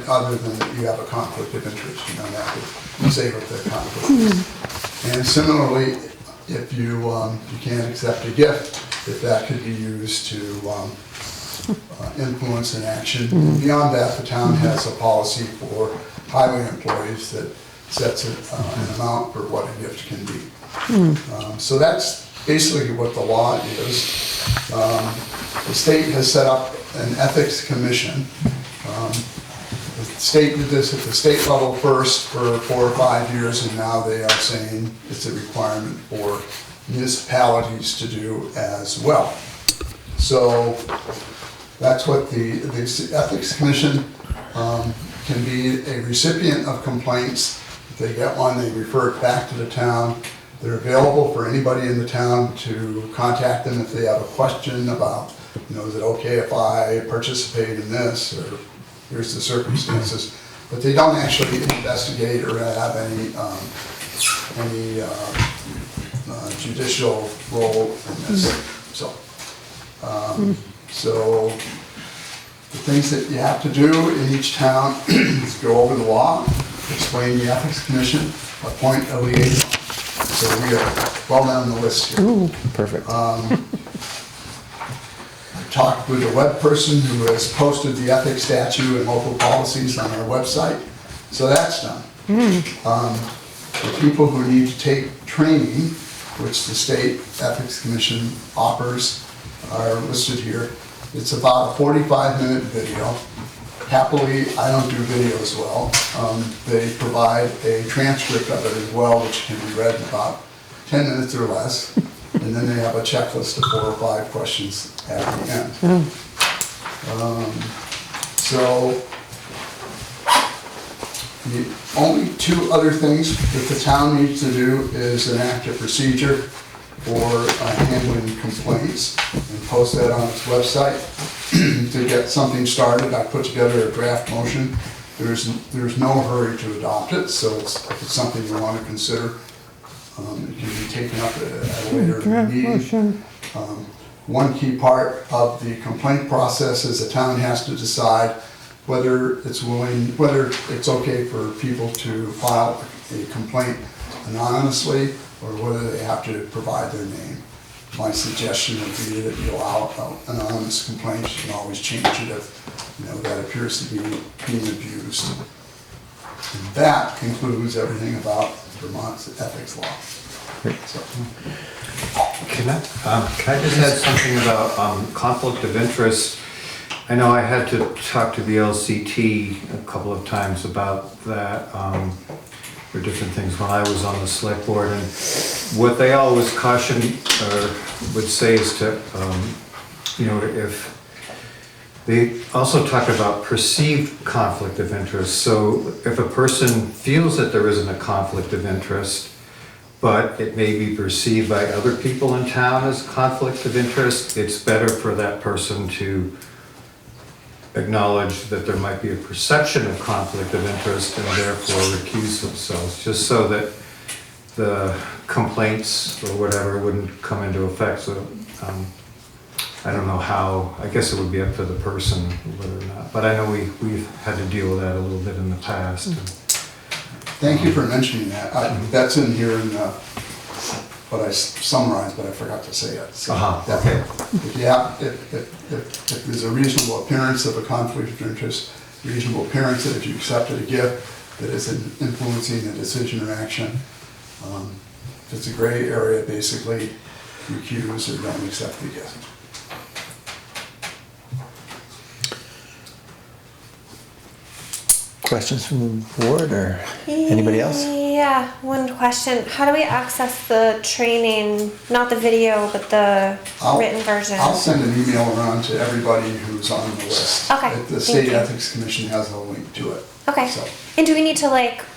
other than that you have a conflict of interest. You don't have to say what the conflict is. And similarly, if you can't accept a gift, if that could be used to influence an action. Beyond that, the town has a policy for highway employees that sets an amount for what a gift can be. So that's basically what the law is. The state has set up an ethics commission. The state did this at the state level first for 4 or 5 years, and now they are saying it's a requirement for municipalities to do as well. So that's what the ethics commission can be a recipient of complaints. If they get one, they refer it back to the town. They're available for anybody in the town to contact them if they have a question about, is it okay if I participate in this, or here's the circumstances. But they don't actually investigate or have any judicial role in this. So the things that you have to do in each town is go over the law, explain the ethics commission, appoint a liaison. So we are well down the list here. Ooh, perfect. I talked with a web person who has posted the ethics statute and local policies on our website, so that's done. The people who need to take training, which the State Ethics Commission offers, are listed here. It's about a 45-minute video. Happily, I don't do videos well. They provide a transcript of it as well, which can be read in about 10 minutes or less. And then they have a checklist of 4 or 5 questions at the end. So the only 2 other things that the town needs to do is enact a procedure for handling complaints and post that on its website. To get something started, I put together a draft motion. There's no hurry to adopt it, so if it's something you want to consider, it can be taken up at a later meeting. One key part of the complaint process is the town has to decide whether it's okay for people to file a complaint anonymously or whether they have to provide their name. My suggestion would be that you allow anonymous complaints. You can always change it if that appears to be being abused. And that concludes everything about Vermont's ethics law. So. Can I just add something about conflict of interest? I know I had to talk to the LCT a couple of times about that, for different things when I was on the select board, and what they always caution or would say is to, if they also talk about perceived conflict of interest. So if a person feels that there isn't a conflict of interest, but it may be perceived by other people in town as conflict of interest, it's better for that person to acknowledge that there might be a perception of conflict of interest and therefore recuse themselves, just so that the complaints or whatever wouldn't come into effect. So I don't know how, I guess it would be up to the person whether or not, but I know we've had to deal with that a little bit in the past. Thank you for mentioning that. That's in here in what I summarized, but I forgot to say it. So Okay. If there's a reasonable appearance of a conflict of interest, reasonable appearance that if you accepted a gift that is influencing a decision or action, if it's a gray area, basically recuse or don't accept the gift. Questions from the board or anybody else? Yeah, one question. How do we access the training, not the video, but the written version? I'll send an email around to everybody who's on the list. Okay, The thank State you. Ethics Commission has a link to it. Okay. So, And do we need to,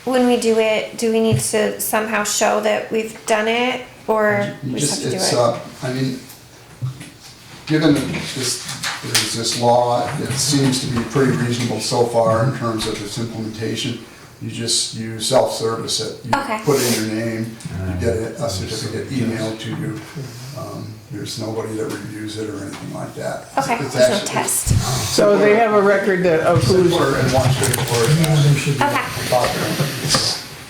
when we do it, do we need to somehow show that we've done it, or we just have to do it? Given that there's this law, it seems to be pretty reasonable so far in terms of its implementation. You self-service it. You Okay. put in your name, you get a certificate emailed to you. There's nobody that reviews it or anything like that. Okay, It's there's no actually- test. So they have a record of who's, Simpler and more straightforward. Okay.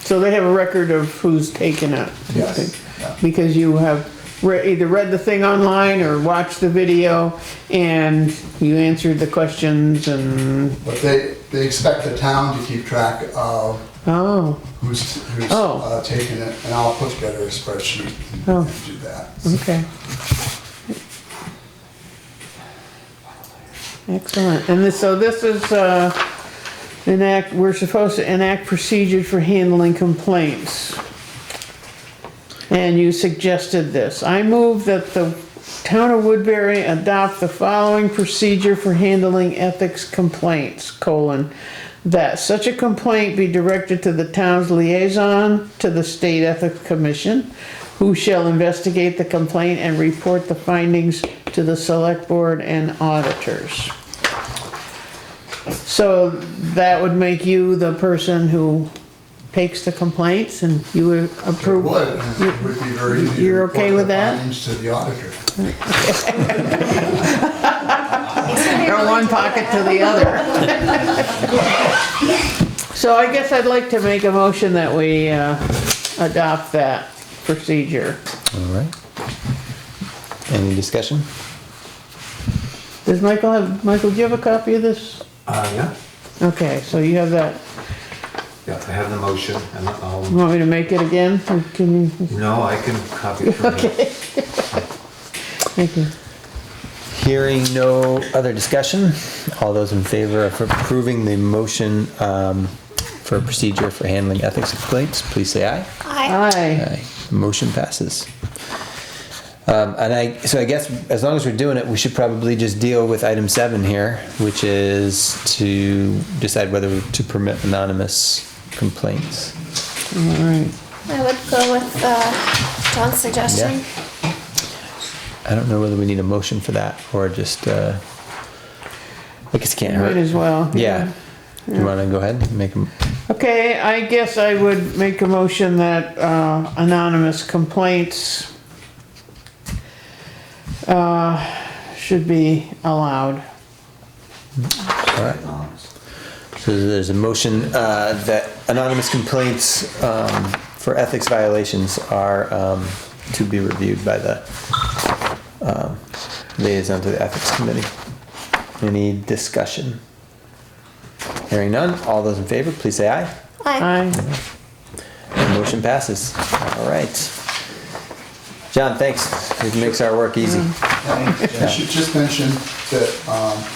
so they have a record of who's taken it. Yes. Yeah. Because you have either read the thing online or watched the video and you answered the questions and, But they expect the town to keep track of Oh, who's Oh. taken it, and I'll put together a spreadsheet Oh. and do that. okay. Excellent. And so this is, we're supposed to enact procedures for handling complaints. And you suggested this. I move that the town of Woodbury adopt the following procedure for handling ethics complaints, that such a complaint be directed to the town's liaison to the State Ethics Commission, who shall investigate the complaint and report the findings to the select board and auditors. So that would make you the person who takes the complaints, and you would It approve? would, and it would be very easy to You're okay report with the that? findings to the auditor. From one pocket to the other. So I guess I'd like to make a motion that we adopt that procedure. All right. Any discussion? Does Michael, do you have a copy of this? Yeah, Okay, so you have that. yeah, I have the motion, and I'll, You want me to make it again? Or can you? no, I can copy it from here. Okay. Thank you. Hearing no other discussion, all those in favor of approving the motion for procedure for handling ethics complaints, please say aye. Aye. Aye. Aye. Motion passes. So I guess as long as we're doing it, we should probably just deal with item 7 here, which is to decide whether to permit anonymous complaints. All right. I would go with John's suggestion. I don't know whether we need a motion for that or just, I guess it can't hurt. Might as well. Yeah. You want to go ahead and make them? Okay, I guess I would make a motion that anonymous complaints should be allowed. All right. So there's a motion that anonymous complaints for ethics violations are to be reviewed by the liaison to the ethics committee. Any discussion? Hearing none, all those in favor, please say aye. Aye. Aye. And motion passes. All right. John, thanks. It makes our work easy. I should just mention that,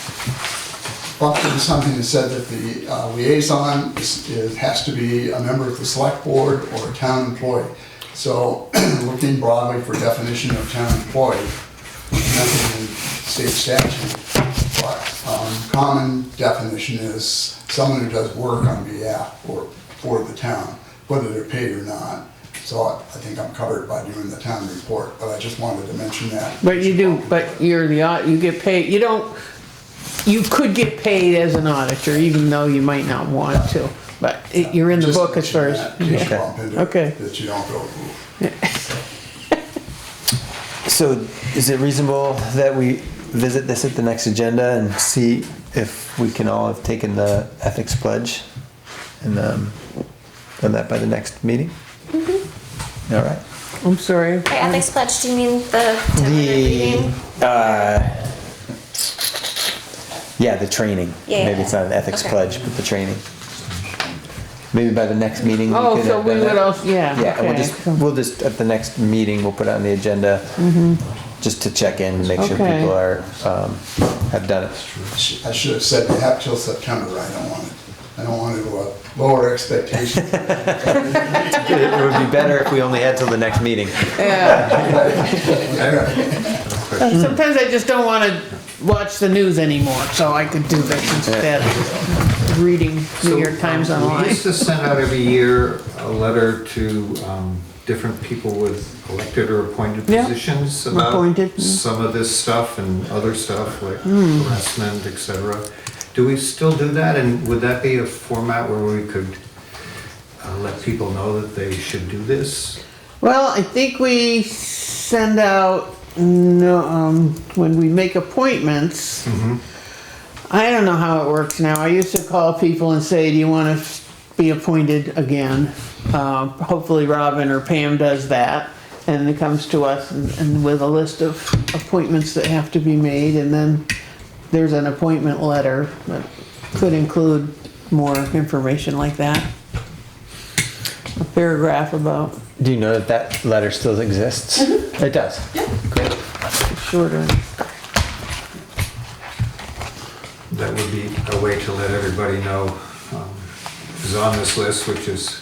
Buck did something that said that the liaison has to be a member of the select board or a town employee. So looking broadly for definition of town employee, nothing in state statute, but common definition is someone who does work on behalf or for the town, whether they're paid or not. So I think I'm covered by doing the town report, but I just wanted to mention that. But you do, but you get paid, you could get paid as an auditor, even though you might not want to. But you're in the Just book as far mention as. that in case you bump into it, Okay. that you don't go, ooh. So is it reasonable that we visit this at the next agenda and see if we can all have taken the ethics pledge and done that by the next meeting? Mm-hmm. All right. I'm sorry. By ethics pledge, do you mean the 10-minute reading? Yeah, the training. Yeah. Maybe it's not an ethics Okay. pledge, but the training. Maybe by the next meeting. Oh, could so have we done would that. also, yeah, Yeah, and okay. we'll just, at the next meeting, we'll put it on the agenda, just to check in and make sure Okay. people are, have done it. I should have said they have till September, I don't want to lower expectations. It would be better if we only had till the next meeting. Sometimes I just don't wanna watch the news anymore, so I could do this instead of reading New York Times We online. used to send out every year a letter to different people with elected or appointed Yeah, positions appointed, about yeah. some of this stuff and other stuff like harassment, etc. Do we still do that, and would that be a format where we could let people know that they should do this? Well, I think we send out, when we make appointments, I don't know how it works now. I used to call people and say, do you want to be appointed again? Hopefully Robin or Pam does that, and it comes to us and with a list of appointments that have to be made, and then there's an appointment letter that could include more information like that. paragraph about Do you know that that letter still exists? It does? Yeah. Great. shorter. That would be a way to let everybody know who's on this list, which is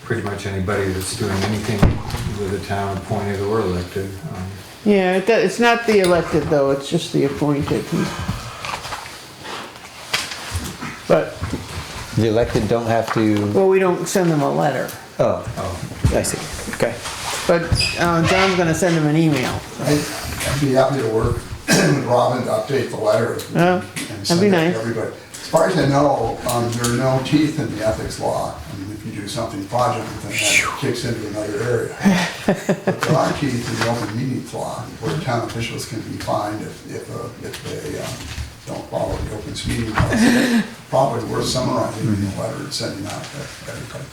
pretty much anybody that's doing anything with the town appointed or elected. Yeah, it's not the elected though, it's just the appointed. But, The elected don't have to, well, we don't send them a letter. oh, I see, okay. But John's gonna send him an email. I'd be happy to work with Robin to update the letter. Oh, and that'd send be it to nice. everybody. As far as I know, there are no teeth in the ethics law. I mean, if you do something fraudulent, then that kicks into another area. But there are teeth in the open meetings law where town officials can be fined if they don't follow the open meeting law. So probably worth summarizing in the letter and sending out to everybody.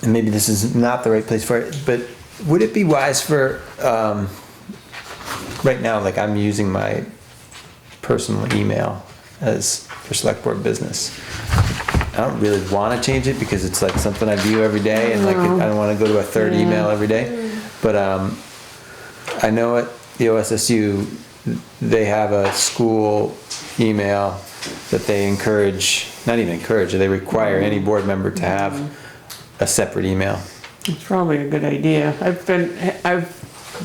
And maybe this is not the right place for it, but would it be wise for, right now, like I'm using my personal email as for select board business. I don't really want to change it because it's like something I view every day and like I don't want to go to a third email every day. But I know at the OSSU, they have a school email that they encourage, not even encourage, they require any board member to have a separate email. It's probably a good idea. I've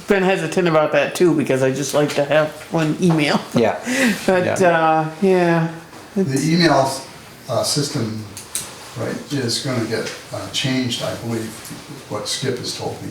been hesitant about that too, because I just like to have one email. Yeah. But, yeah. The email system, right, is gonna get changed, I believe, what Skip has told me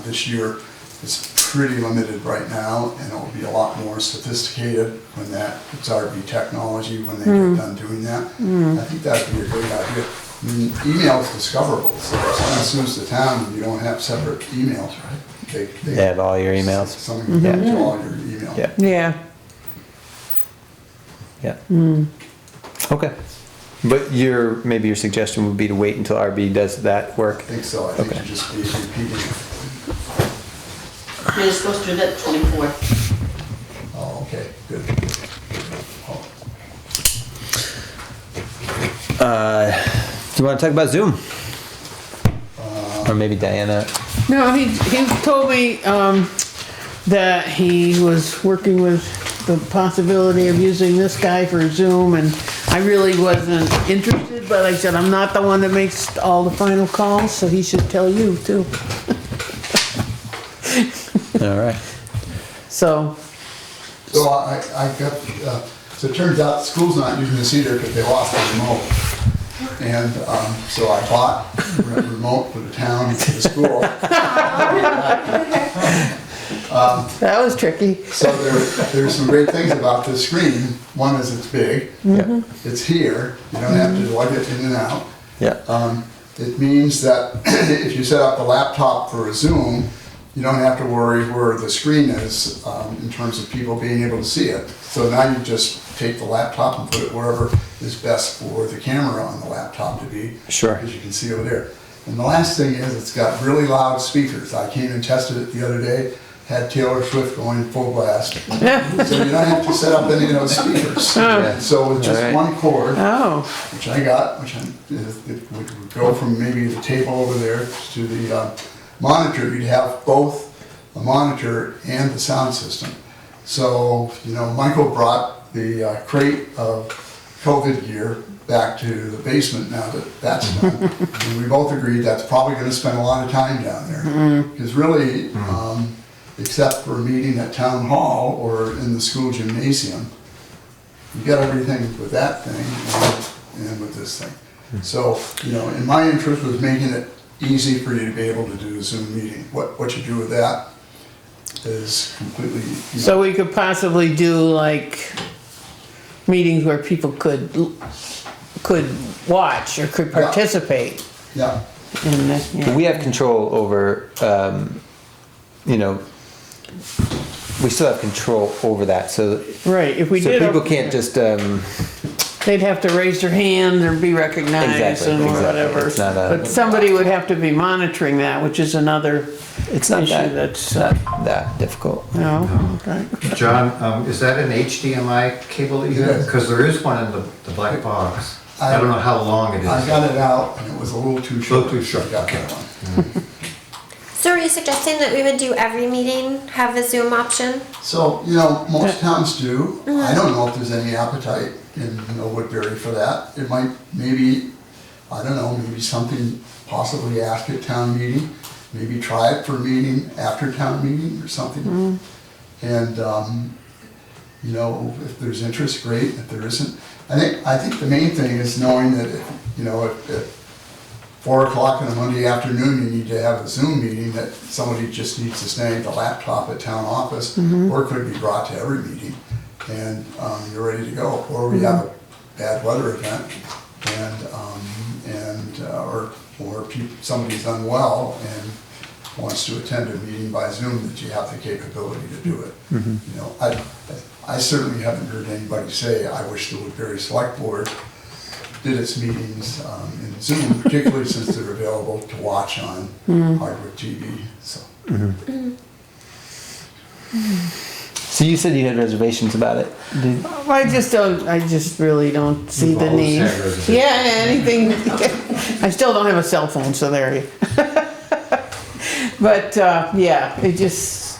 this year. It's pretty limited right now, and it will be a lot more sophisticated when it's RV technology, when they get done doing that. I think that'd be a great idea. I mean, email is discoverable, so if someone sues the town and you don't have separate emails, right? They have all your emails. Someone can get to all your emails. Yeah. Yeah. Yeah. Okay. But maybe your suggestion would be to wait until RB does that work? I think so, I think Okay. you just be repeating it. You're supposed to do that 24th. Oh, okay, good. Do you want to talk about Zoom? Or maybe Diana? No, he told me, that he was working with the possibility of using this guy for Zoom, and I really wasn't interested, but I said, I'm not the one that makes all the final calls, so he should tell you too. All right. So, So I got, so it turns out the school's not using this either because they lost the remote. And so I bought a remote for the town, for the school. that was tricky. So there's some great things about this screen. One is it's big. Yeah. It's here. You don't have to lug it in and out. Yeah. It means that if you set up a laptop for a Zoom, you don't have to worry where the screen is in terms of people being able to see it. So now you just take the laptop and put it wherever is best for the camera on the laptop to be. Sure. Because you can see over there. And the last thing is it's got really loud speakers. I came and tested it the other day, had Taylor Swift going full blast. So you don't have to set up any of those speakers. And so with just All right. one cord, Oh, which I got, it would go from maybe the table over there to the monitor. You'd have both a monitor and the sound system. So, Michael brought the crate of COVID gear back to the basement now that that's done. And we both agreed that's probably gonna spend a lot of time down there. Because really, except for a meeting at town hall or in the school gymnasium, you got everything with that thing and with this thing. So, in my interest was making it easy for you to be able to do a Zoom meeting. What you do with that is completely, so we could possibly do like meetings where people could watch or could participate. yeah. in this, yeah. We have control over, we still have control over that, so. Right, if we So did. people can't just, they'd have to raise their hand or be recognized Exactly, and exactly. whatever. It's not a- But somebody would have to be monitoring that, which is another It's not issue that, that's, not that difficult. no, okay. John, is that an HDMI cable that you It have? is. Because there is one in the black box. I don't know how long it is. I got it out and it was a little too short. Little too short, I got okay. that one. So are you suggesting that we would do every meeting, have the Zoom option? So, most towns do. I don't know if there's any appetite in Woodbury for that. It might, maybe, I don't know, maybe something possibly ask at town meeting. Maybe try it for a meeting after town meeting or something. And, if there's interest, great. If there isn't, I think the main thing is knowing that, if 4 o'clock on a Monday afternoon, you need to have a Zoom meeting, that somebody just needs to snag the laptop at town office, or it could be brought to every meeting, and you're ready to go. Or we have a bad weather event, or somebody's unwell and wants to attend a meeting by Zoom, that you have the capability to do it. I certainly haven't heard anybody say, I wish the Woodbury Select Board did its meetings in Zoom, particularly since they're available to watch on Hardwick TV, so. So you said you had reservations about it. I just really don't see We've the always need. had reservations. Yeah, anything, I still don't have a cell phone, so there you. But, yeah, it just,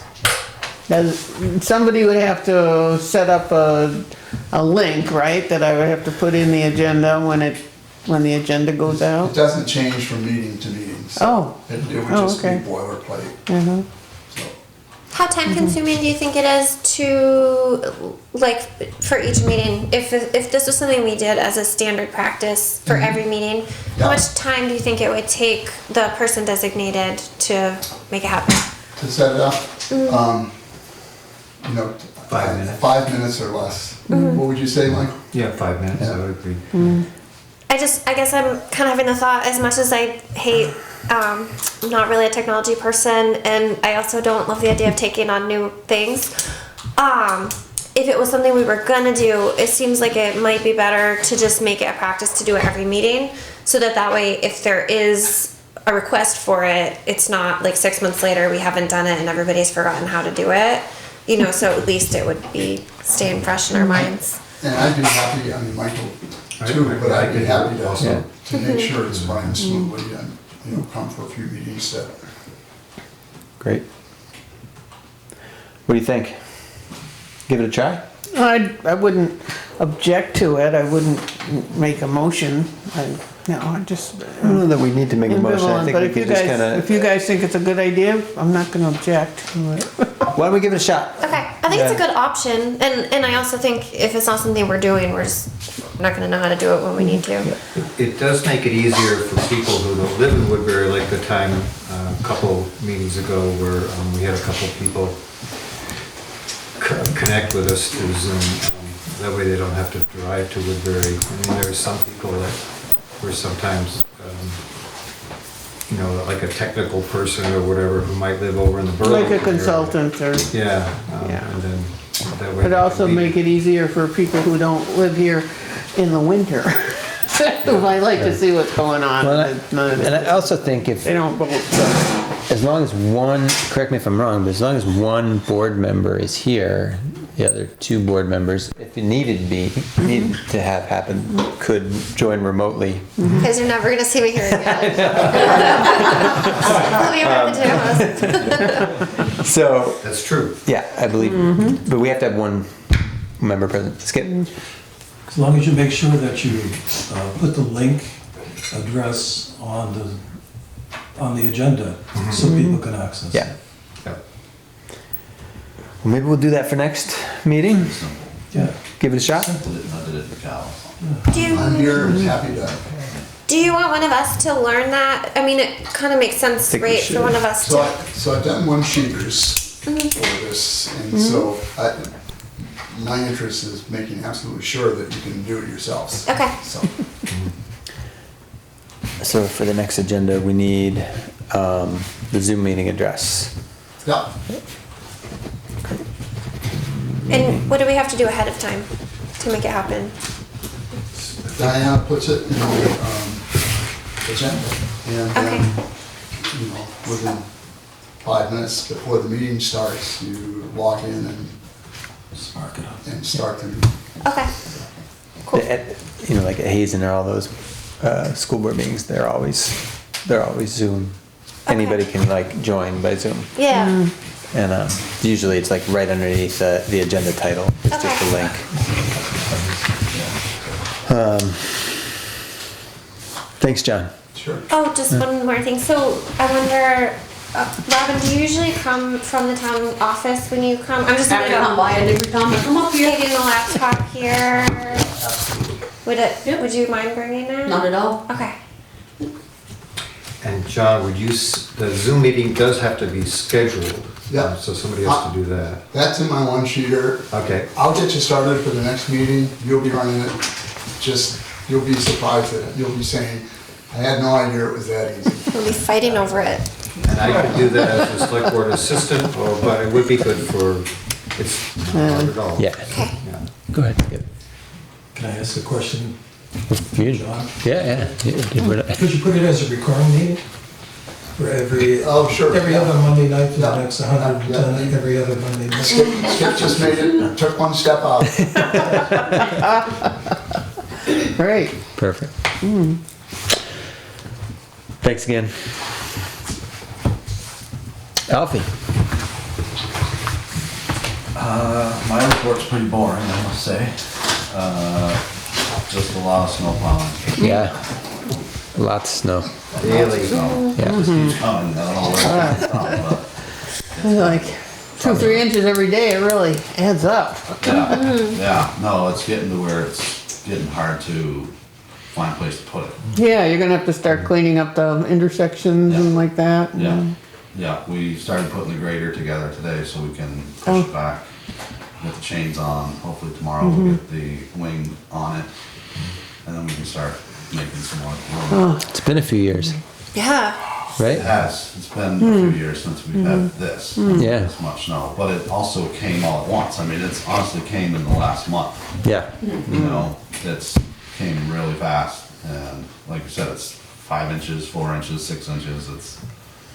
somebody would have to set up a link, right, that I would have to put in the agenda when the agenda goes It out? doesn't change from meeting to meeting, so Oh. it would Oh, just be okay. boilerplate, Mhm. so. How time consuming do you think it is to, like, for each meeting? If this was something we did as a standard practice for every meeting, Yeah. how much time do you think it would take the person designated to make it happen? To set it up, 5 minutes. 5 minutes or less. What would you say, Mike? Yeah, 5 minutes, I would agree. I guess I'm kind of having the thought, as much as I hate, I'm not really a technology person, and I also don't love the idea of taking on new things. If it was something we were gonna do, it seems like it might be better to just make it a practice to do it every meeting, so that way, if there is a request for it, it's not like 6 months later, we haven't done it and everybody's forgotten how to do it. So at least it would be staying fresh in our minds. And I'd be happy, Michael too, but I'd be happy to also, Yeah. to make sure it's running smoothly and, come for a few meetings that. Great. What do you think? Give it a try? I wouldn't object to it, I wouldn't make a motion, I just. I don't know that we need to make a motion. I Ambivalent, think but we if you could just guys, if you guys think it's a good idea, I'm not gonna object to it. Why don't we give it a shot? Okay, I think it's a good option, and I also think if it's not something we're doing, we're just not gonna know how to do it when we need to. It does make it easier for people who don't live in Woodbury, like the time a couple meetings ago where we had a couple people connect with us through Zoom. That way they don't have to drive to Woodbury. There's some people that were sometimes, like a technical person or whatever who might live over in the Burlington Like a area. consultant or, Yeah, Yeah. and then that way. it'd also make it easier for people who don't live here in the winter. Who might like to see what's going on. Well, None of and I it- also think if, They don't vote, so. as long as one, correct me if I'm wrong, but as long as one board member is here, the other two board members, if it needed to have happen, could join remotely. Because you're never gonna see me here again. I'll be over at the gym. So, That's true. yeah, I believe, but we have to have one member present. Skip? As long as you make sure that you put the link address on the agenda, so people can access it. Yeah. Yeah. Well, maybe we'll do that for next meeting. Yeah. Give it a shot. I'm here, happy to. Do you want one of us to learn that? I mean, it kind of makes sense, think we right, should. for one of us So to. so I've done one Sheeters for this, and so my interest is making absolutely sure that you can do it yourselves. Okay. So, So for the next agenda, we need the Zoom meeting address. yeah, And what do we have to do ahead of time to make it happen? Diana puts it in the agenda. And then, you know, within 5 minutes before the meeting starts, you log in and Spark it up. start the meeting. Okay. You know, like at Hazen or all those school board meetings, they're always Zoom. Anybody can like join by Zoom. Yeah. And usually it's like right underneath the agenda title. It's just a Okay. link. Thanks, John. Sure. Oh, just one more thing. So I wonder, Robin, do you usually come from the town office when you come? I'm just After gonna I come by and every time I come up here, taking the laptop here. Would you mind bringing it? not at all. Okay. And John, the Zoom meeting does have to be scheduled. Yeah. So somebody has to do that. That's in my one sheeter. Okay. I'll get you started for the next meeting. You'll be running it. You'll be surprised at it. You'll be saying, I had no idea it was that easy. We'll be fighting over it. And I could do that as a select board assistant, but it would be good it's not hard at all. Yeah. Okay. Yeah. Go ahead. Yep. Can I ask a question, You- John? Yeah. Could you put it as a recurring meeting? For every, Oh, sure. every other Monday night for Yeah. the next 110, every other Monday night? Skip just made it, took one step out. Great. Perfect. Thanks again. Alfie. My report's pretty boring, I must say. Just a lot of snow plowing. Yeah. Lots of snow. Daily. Yeah. Just keeps coming, I don't know where it's coming from, but Like 2-3 inches every day, it really adds up. yeah, no, it's getting to where it's getting hard to find a place to put it. Yeah, you're gonna have to start cleaning up the intersections and like that. Yeah, we started putting the grader together today so we can push it back, get the chains on. Hopefully tomorrow we'll get the wing on it, and then we can start making some more room. It's been a few years, Yeah. It right? has, it's been a few years since we've had this, Yeah. this much snow, but it also came all at once. I mean, it's honestly came in the last month. Yeah. You know, it's came really fast, and like you said, it's 5 inches, 4 inches, 6 inches, it's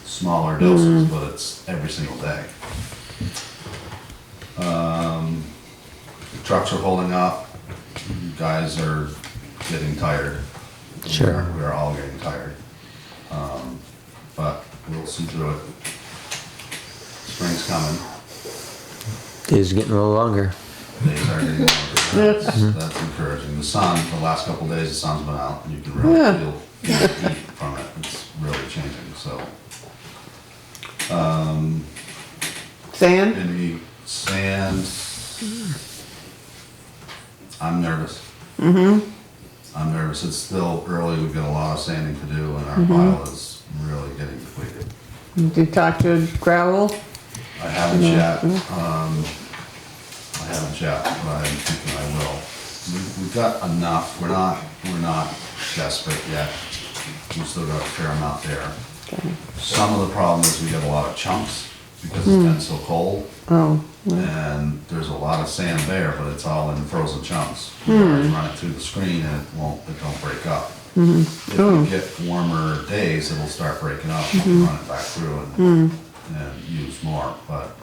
smaller doses, but it's every single day. Trucks are holding up, guys are getting tired. Sure. We're all getting tired. But we'll see through it. Spring's coming. Days are getting a little longer. Days are getting longer. That's encouraging. The sun, the last couple of days, the sun's been out, and you can really feel the heat from it. It's really changing, so. Sand? Any sand? I'm nervous. I'm nervous. It's still early. We've got a lot of sanding to do, and our pile is really getting depleted. Did you talk to gravel? I haven't yet. I haven't yet, but I'm thinking I will. We've got enough. We're not desperate yet. We've still got a fair amount there. Some of the problem is we get a lot of chunks because it's been so cold. Oh, And there's a lot of sand there, but it's all in frozen chunks. You run it through the screen and it don't break up. If we get warmer days, it'll start breaking up. We'll run it back through and use more, but.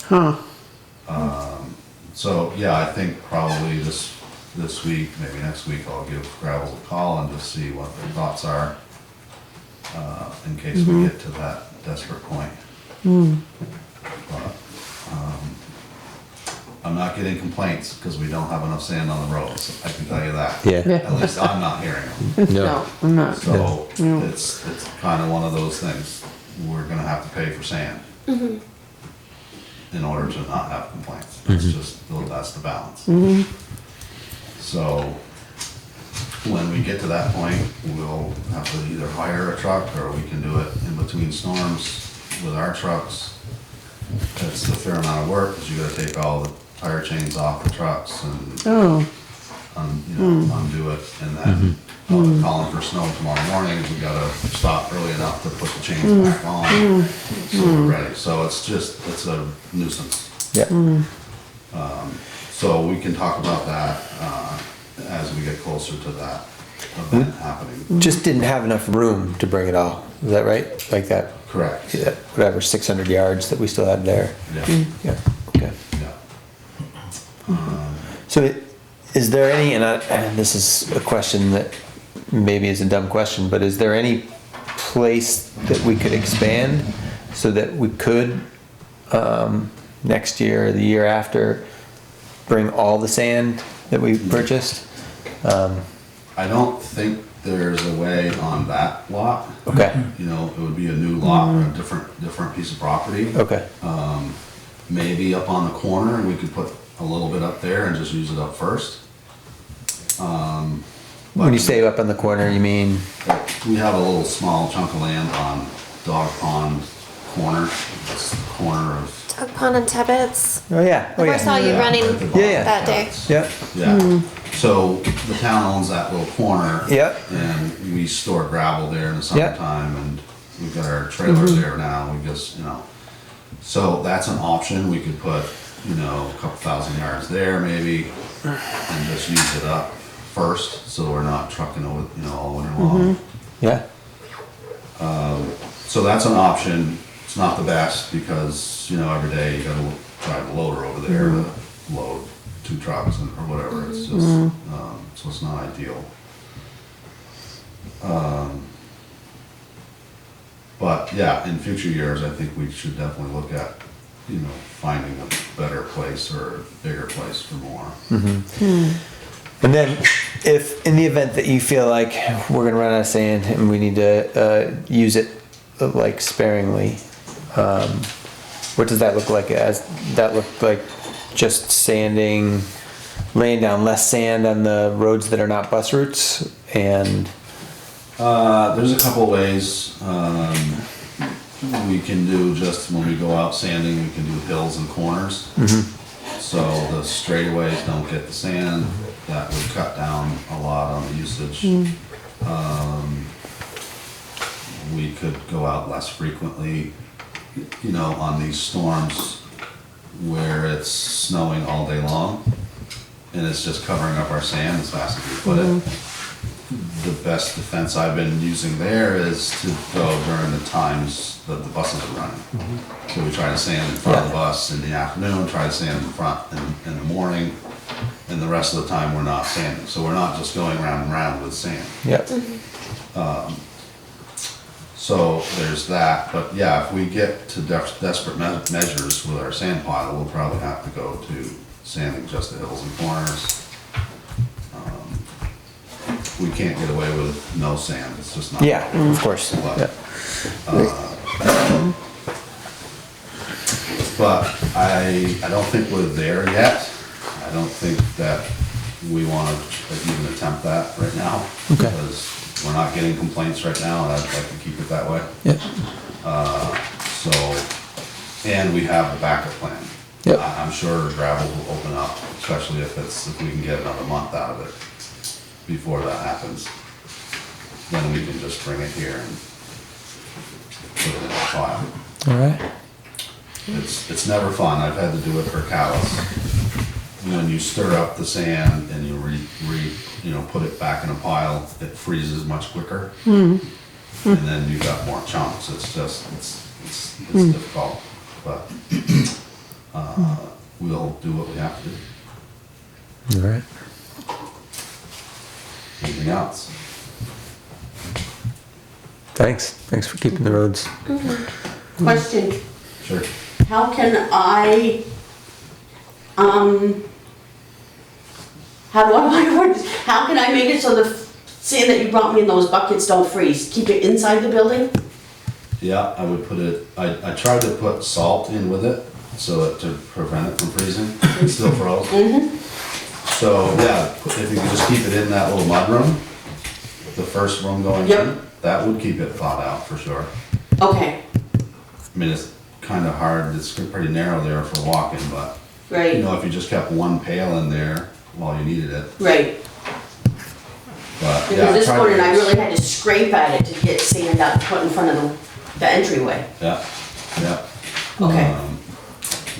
So, yeah, I think probably this week, maybe next week, I'll give Gravel a call and just see what their thoughts are, in case we get to that desperate point. But, I'm not getting complaints because we don't have enough sand on the roads, I can tell you that. Yeah. At least I'm not hearing them. No. I'm not. So it's kind of one of those things, we're gonna have to pay for sand in order to not have complaints. It's just, that's the balance. So when we get to that point, we'll have to either hire a truck or we can do it in between storms with our trucks. It's a fair amount of work because you gotta take all the tire chains off the trucks and undo it, and then calling for snow tomorrow morning, we gotta stop early enough to put the chains back on, so we're ready. So it's a nuisance. Yeah. So we can talk about that, as we get closer to that. event happening. Just didn't have enough room to bring it all. Is that right? Like that, Correct. yeah, whatever, 600 yards that we still had there. Yeah, Yeah, okay. yeah. So is there any, and this is a question that maybe is a dumb question, but is there any place that we could expand so that we could, next year or the year after, bring all the sand that we purchased? I don't think there's a way on that lot. Okay, You know, it would be a new lot or a different piece of property. okay, Maybe up on the corner, we could put a little bit up there and just use it up first. when you say up on the corner, you mean, We have a little small chunk of land on Dog Pond corner. It's the corner of. Dog Pond and Tebbets. oh yeah, oh I saw yeah, you running right at the bottom. Yeah, yeah. that day. yep, Yeah, so the town owns that little corner. Yep. And we store gravel there in the summertime, and we've got our trailer there now, we just, you know. So that's an option, we could put, you know, a couple thousand yards there maybe, and just use it up first, so we're not trucking over, you know, all winter long. yeah, So that's an option, it's not the best, because, you know, every day you gotta drive the loader over there to load 2 trucks or whatever, it's just, so it's not ideal. But yeah, in future years, I think we should definitely look at, you know, finding a better place or a bigger place for more. and then if, in the event that you feel like we're gonna run out of sand and we need to, use it, like sparingly, what does that look like? As that look like just sanding, laying down less sand on the roads that are not bus routes, and There's a couple ways, we can do just when we go out sanding, we can do hills and corners. So the straightaways don't get the sand, that would cut down a lot on the usage. We could go out less frequently, you know, on these storms where it's snowing all day long and it's just covering up our sand as fast as we put it. The best defense I've been using there is to go during the times that the buses are running. So we try to sand in front of the bus in the afternoon, try to sand in front in the morning, and the rest of the time we're not sanding. So we're not just going round and round with sand. yep, So there's that, but yeah, if we get to desperate measures with our sand pile, we'll probably have to go to sanding just the hills and corners. We can't get away with no sand, it's just not. yeah, of course, yeah. But I don't think we're there yet. I don't think that we want to even attempt that right now. Okay. Because we're not getting complaints right now, and I'd like to keep it that way. Yep. So, and we have the backup plan. Yep. I'm sure gravel will open up, especially if we can get another month out of it before that happens. Then we can just bring it here and put it in a pile. All right, It's never fun. I've had to do it for callus. When you stir up the sand and you you know, put it back in a pile, it freezes much quicker. And then you've got more chunks. It's just, it's difficult, but, we'll do what we have to do. all right. Anything else? Thanks for keeping the roads. Question, Sure. how can I, how can I make it so the sand that you brought me in those buckets don't freeze? Keep it inside the building? Yeah, I would put it, I tried to put salt in with it, so that to prevent it from freezing. It still froze. So, yeah, if you could just keep it in that little mud room, the first room going Yep. in, that would keep it thawed out for sure. Okay, I mean, it's kind of hard, it's pretty narrow there for walking, but, you right, know, if you just kept one pail in there while you needed it, right. but, yeah. Because this tried morning I to- really had to scrape at it to get sand out to put in front of the entryway. Yeah, yeah. Okay,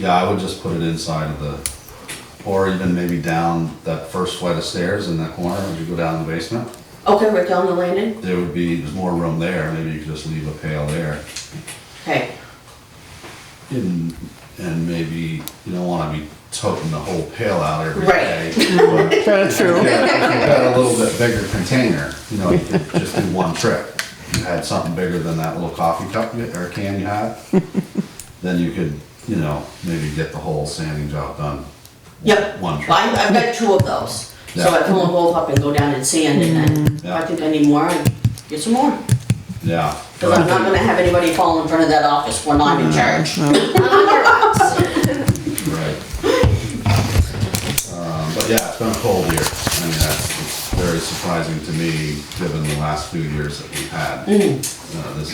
Yeah, I would just put it inside of the, or even maybe down that first flight of stairs in that corner as you go down the basement. Okay, right down the landing? there's more room there, maybe you could just leave a pail there. Okay. And maybe you don't wanna be toting the whole pail out every Right. day. But That's true. if you got a little bit bigger container, you know, you could just do one trip. You had something bigger than that little coffee cup or can you had, then you could, you know, maybe get the whole sanding job done. Yep. One trip. Well, I've got 2 of those, so Yeah. I fill them both up and go down and sand, and then if I think I need more, I get some more. Yeah. Because I'm not gonna have anybody fall in front of that office when I'm in charge. Right. But yeah, it's been a cold year. I mean, it's very surprising to me, given the last few years that we've had. This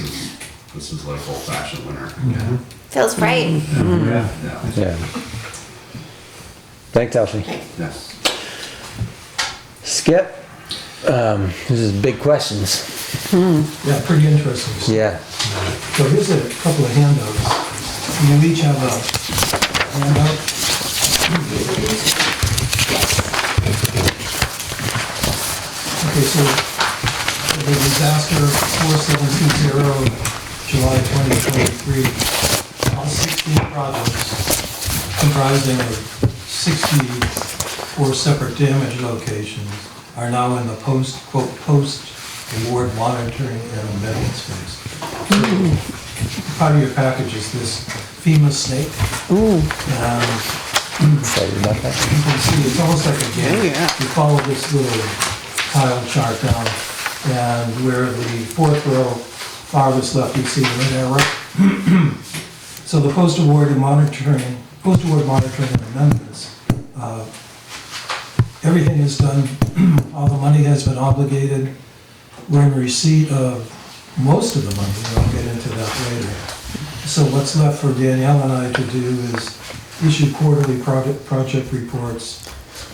is like old fashioned winter. Feels right. Yeah. Yeah. Thanks, Alfie. Yes. Skip, this is big questions. Yeah, pretty interesting. Yeah. So here's a couple of handouts. You each have a handout. Okay, so the disaster 4720, July 2023, all 16 projects comprising of 64 separate damage locations are now in the post-award monitoring and amendments phase. Part of your package is this FEMA snake. And Excited about that. you can see, it's almost like a game. Oh, yeah. You follow this little tile chart down, and where the 4th row farthest left, you see the arrow. So the post-award monitoring and amendments, everything is done, all the money has been obligated. We're in receipt of most of the money, and I'll get into that later. So what's left for Danielle and I to do is issue quarterly project reports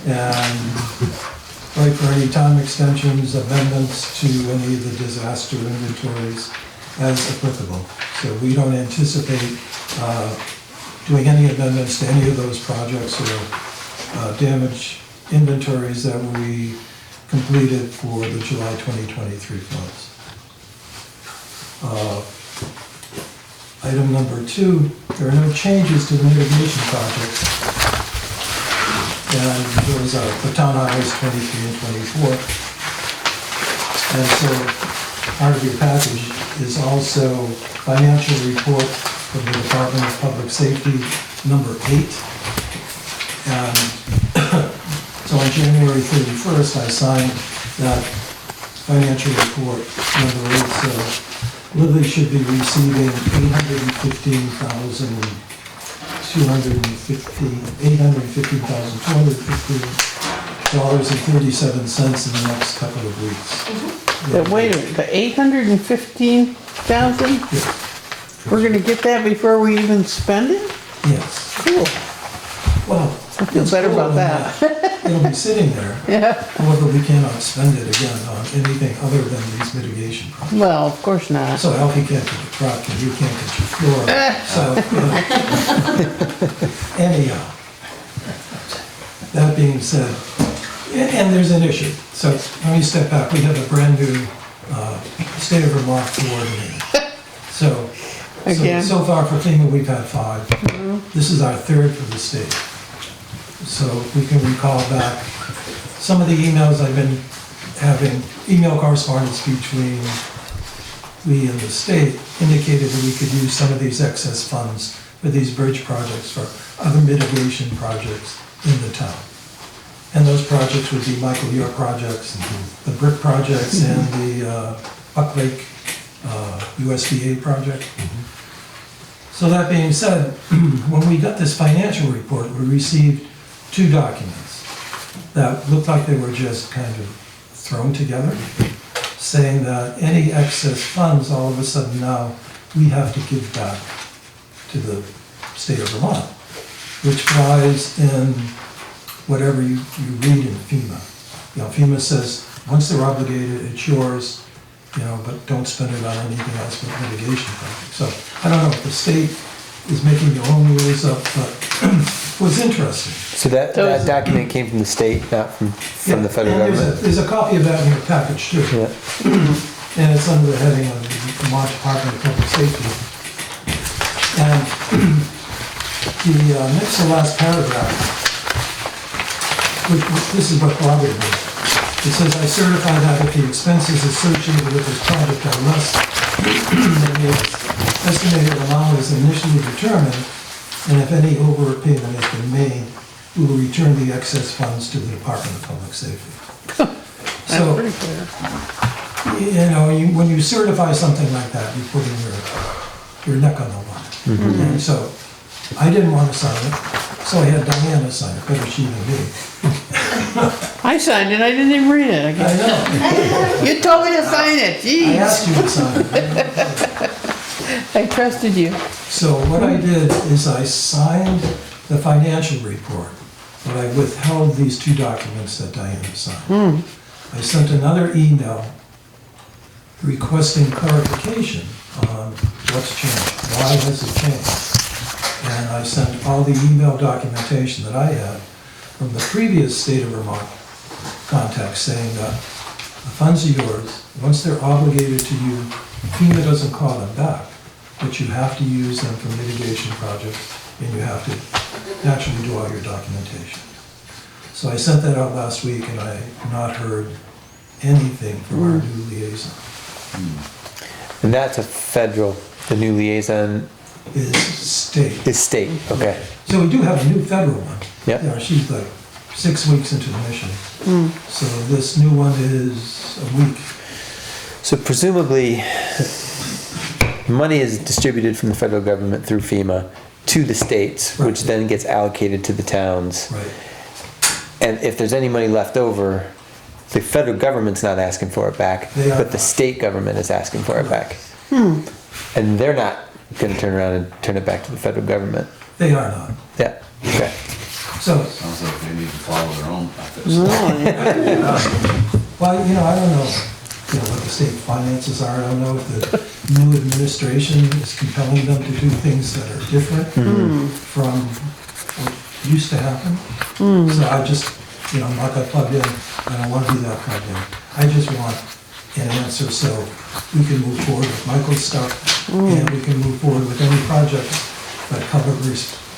and write for any time extensions, amendments to any of the disaster inventories as applicable. So we don't anticipate doing any amendments to any of those projects or damage inventories that we completed for the July 2023 floods. Item number 2, there are no changes to the mitigation projects. And those are the town highways 23 and 24. And so part of your package is also financial report from the Department of Public Safety, number 8. And so on January 31st, I signed that financial report, number 8. So Livy should be receiving $815,250 in the next couple of weeks. Wait a minute, the 815,000? Yeah. We're gonna get that before we even spend it? Yes. Cool. Well, I feel it's better cool about in that. It'll be sitting there. Yeah, However, we cannot spend it again on anything other than these mitigation projects. well, of course not. So Alfie can't get your truck and you can't get your floor. So, anyhow, that being said, and there's an issue. So let me step back. We have a brand new state of Vermont coordinator. Again? So far for FEMA, we've had 5. This is our 3rd for the state. So we can recall back some of the emails I've been having, email correspondence between we and the state indicated that we could use some of these excess funds for these bridge projects for other mitigation projects in the town. And those projects would be Michael York projects, the brick projects, and the Buck Lake USDA project. So that being said, when we got this financial report, we received 2 documents that looked like they were just kind of thrown together, saying that any excess funds, all of a sudden now, we have to give back to the state of Vermont, which flies in whatever you read in FEMA. You know, FEMA says, once they're obligated, it's yours, you know, but don't spend it on anything else but mitigation projects. So I don't know if the state is making their own rules up, but was interesting. So that document came from the state, not from the federal And government? there's a copy of that in your package too. Yeah. And it's under the heading of the Vermont Department of Public Safety. And the next to last paragraph, this is what bothered me. It says, I certify that if the expenses associated with this project are less than the estimated amount is initially determined, and if any overpayment has been made, we will return the excess funds to the Department of Public Safety. So, Pretty clear. you know, when you certify something like that, you put in your neck on the line. And so, I didn't want to sign it, so I had Diana sign it, better she than me. I signed it, I didn't even read it. I know, You told me to sign it, I jeez. asked you to sign it. I trusted you. So what I did is I signed the financial report, but I withheld these two documents that Diana signed. I sent another email requesting clarification on what's changed, why has it changed? And I sent all the email documentation that I had from the previous state of Vermont contacts saying that the funds are yours. Once they're obligated to you, FEMA doesn't call them back, but you have to use them for mitigation projects and you have to naturally do all your documentation. So I sent that out last week and I have not heard anything from our new liaison. And that's a federal, the new liaison Is state. is state, okay. So we do have a new federal one. Yep. Yeah, she's like 6 weeks into the mission. So this new one is a week. So presumably, money is distributed from the federal government through FEMA to the states, which Right. then gets allocated to the towns. Right. And if there's any money left over, the federal government's not asking for it back, They are but the not. state government is asking for it back. And they're not gonna turn around and turn it back to the federal government. They are not. Yeah, okay. So, Sounds like they need to follow their own ethics. well, you know, I don't know, what the state finances are. I don't know if the new administration is compelling them to do things that are different from what used to happen. So I just, I'm not that plugged in. I don't want to be that plugged in. I just want an answer so we can move forward with Michael's stuff and we can move forward with any projects that cover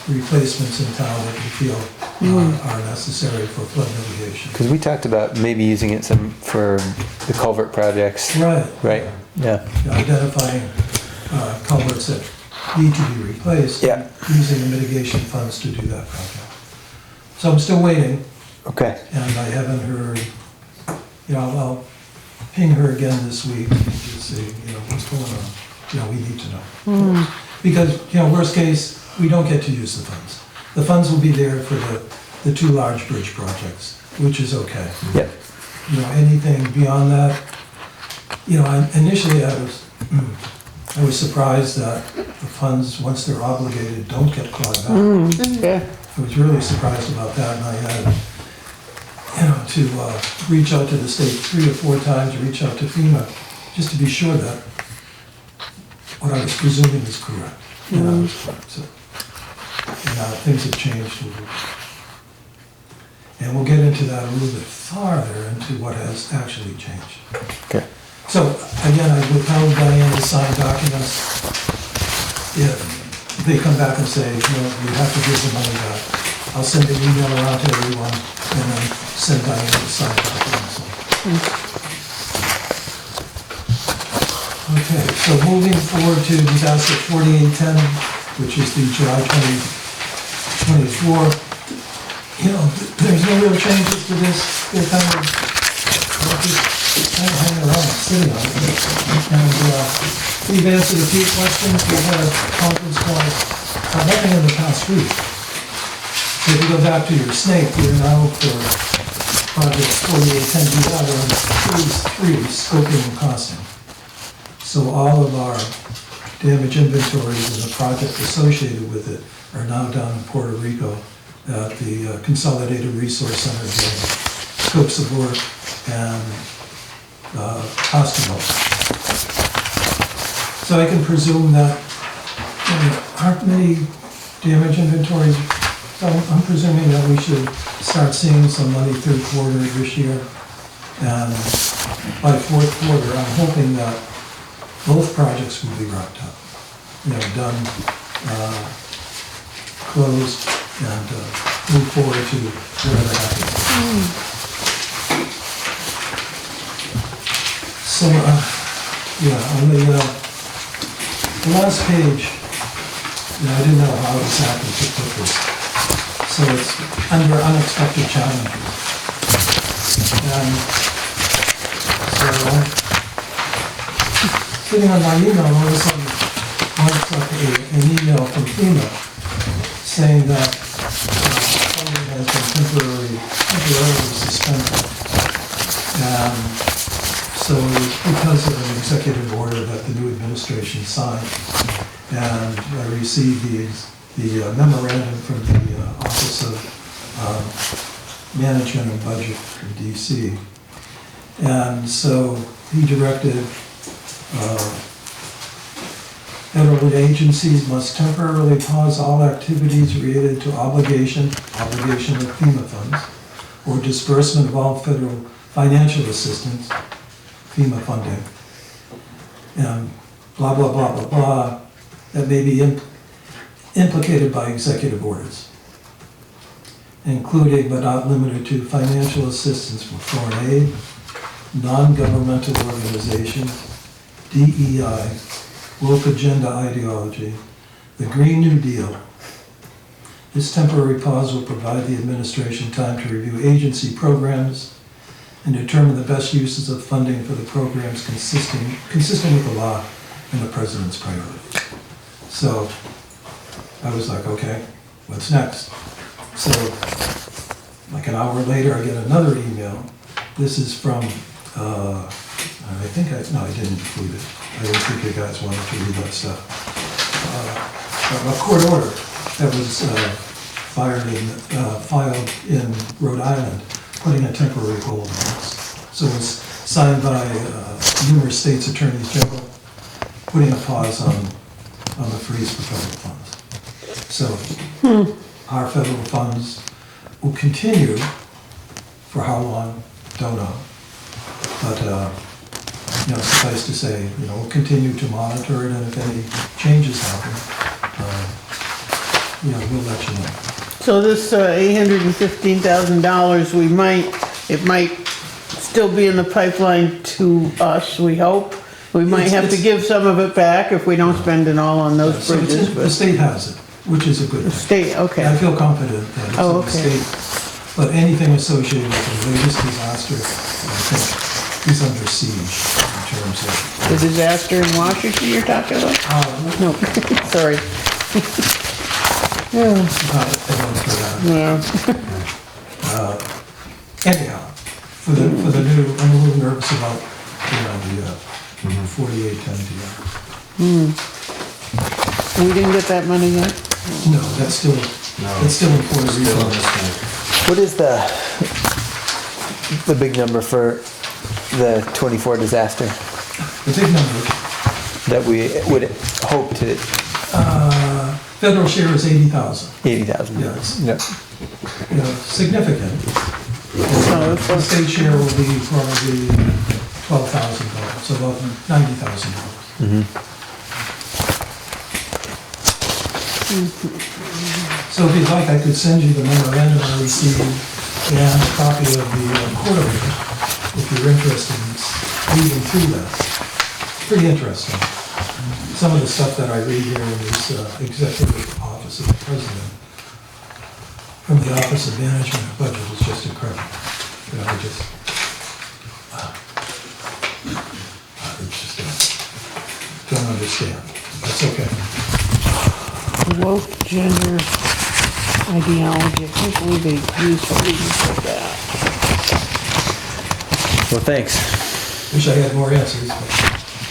replacements in town that we feel are necessary for flood mitigation. Because we talked about maybe using it for the culvert projects. Right. Right, yeah. Identifying culverts that need to be replaced. Yeah. Using the mitigation funds to do that project. So I'm still waiting, Okay, and I haven't heard, I'll ping her again this week and just say, what's going on? We need to know. Because, worst case, we don't get to use the funds. The funds will be there for the two large bridge projects, which is okay. yep. Anything beyond that, initially I was surprised that the funds, once they're obligated, don't get clawed back. Yeah. I was really surprised about that, and I had, to reach out to the state 3 or 4 times, reach out to FEMA, just to be sure that what I was presuming is correct. And I was correct, so. And now things have changed a little bit. And we'll get into that a little bit farther, into what has actually changed. Okay. So, again, I withheld Diane to sign documents. If they come back and say, you have to give the money back, I'll send an email around to everyone and then send Diane to sign documents. Okay, so moving forward to disaster 4810, which is the July 2024. There's no real changes to this. They're kind of hanging around, sitting on it. And we've answered a few questions. We've had a conference call, nothing in the past week. So if you go back to your snake, we're now for project 4810, we're on phase 3, scoping and costing. So all of our damage inventories and the project associated with it are now down in Puerto Rico at the Consolidated Resource Center doing scopes of work and costing. So I can presume that there aren't many damage inventories So I'm presuming that we should start seeing some money third quarter this year. And by fourth quarter, I'm hoping that both projects will be wrapped up. Done, closed, and move forward to whatever happens. So, on the last page, I didn't know how exactly to put this. So it's under unexpected challenges. And so, sitting on my email, all of a sudden, it's like an email from FEMA saying that funding has been temporarily suspended. And so because of an executive order that the new administration signed, and I received the memorandum from the Office of Management and Budget from DC. And so he directed federal agencies must temporarily pause all activities related to obligation of FEMA funds or disbursement of all federal financial assistance, FEMA funding, and blah, blah, blah, blah, blah, that may be implicated by executive orders, including but not limited to financial assistance for foreign aid, non-governmental organizations, DEI, woke agenda ideology, the Green New Deal. This temporary pause will provide the administration time to review agency programs and determine the best uses of funding for the programs consistent with the law and the president's priorities. So I was like, okay, what's next? So like an hour later, I get another email. This is from, I didn't include it. I didn't think you guys wanted to read that stuff. A court order that was filed in Rhode Island, putting a temporary hold on this. So it was signed by numerous states' attorneys general, putting a pause on the freeze for federal funds. So our federal funds will continue for how long, don't know. But suffice to say, we'll continue to monitor it, and if any changes happen, we'll let you know. So this $815,000, it might still be in the pipeline to us, we hope. We might have to give some of it back if we don't spend it all on those So bridges. the state has it, which is a good thing. State, okay. I feel confident that it's in the okay. state. But anything associated with the latest disaster, I think, is under siege in terms of... The disaster in Washington you're talking about? No, sorry. Yeah. Anyhow, for the new, I'm a little nervous about, the 4810 deal. We didn't get that money yet? No, that's still in Puerto Rico. What is the big number for the 24 disaster The big number, that we would hope to, federal share is 80,000. 80,000? Yes. Yep. Significant. The state share will be probably $12,000, so about $90,000. So if you'd like, I could send you the memorandum I received and a copy of the court order, if you're interested in reading through that. Pretty interesting. Some of the stuff that I read here in this executive office of the president, from the Office of Management and Budget, is just incredible. I just don't understand. That's okay. Woke gender ideology, I can't believe they use phrases like that. Well, thanks. Wish I had more answers, but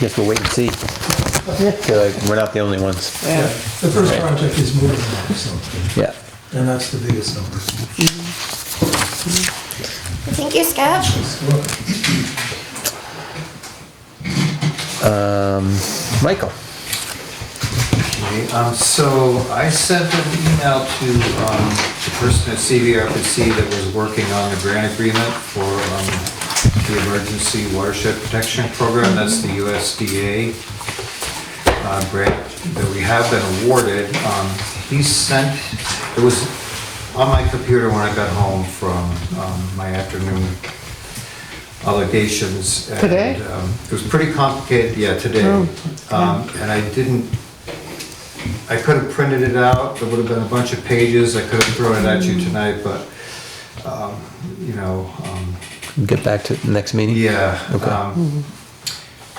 Guess we'll wait and see. Feel like we're not the only ones. Yeah. the first project is moving along, so, Yeah. and that's the biggest number. Thank you, Sketch. Michael. Okay, so I sent an email to the person at CVRPC that was working on the grant agreement for the Emergency Watershed Protection Program. That's the USDA grant that we have been awarded. He sent, it was on my computer when I got home from my afternoon obligations. And, Today? it was pretty complicated, yeah, today. And I could have printed it out, there would have been a bunch of pages, I could have thrown it at you tonight, but, you know, Get back to the next meeting? yeah. Okay.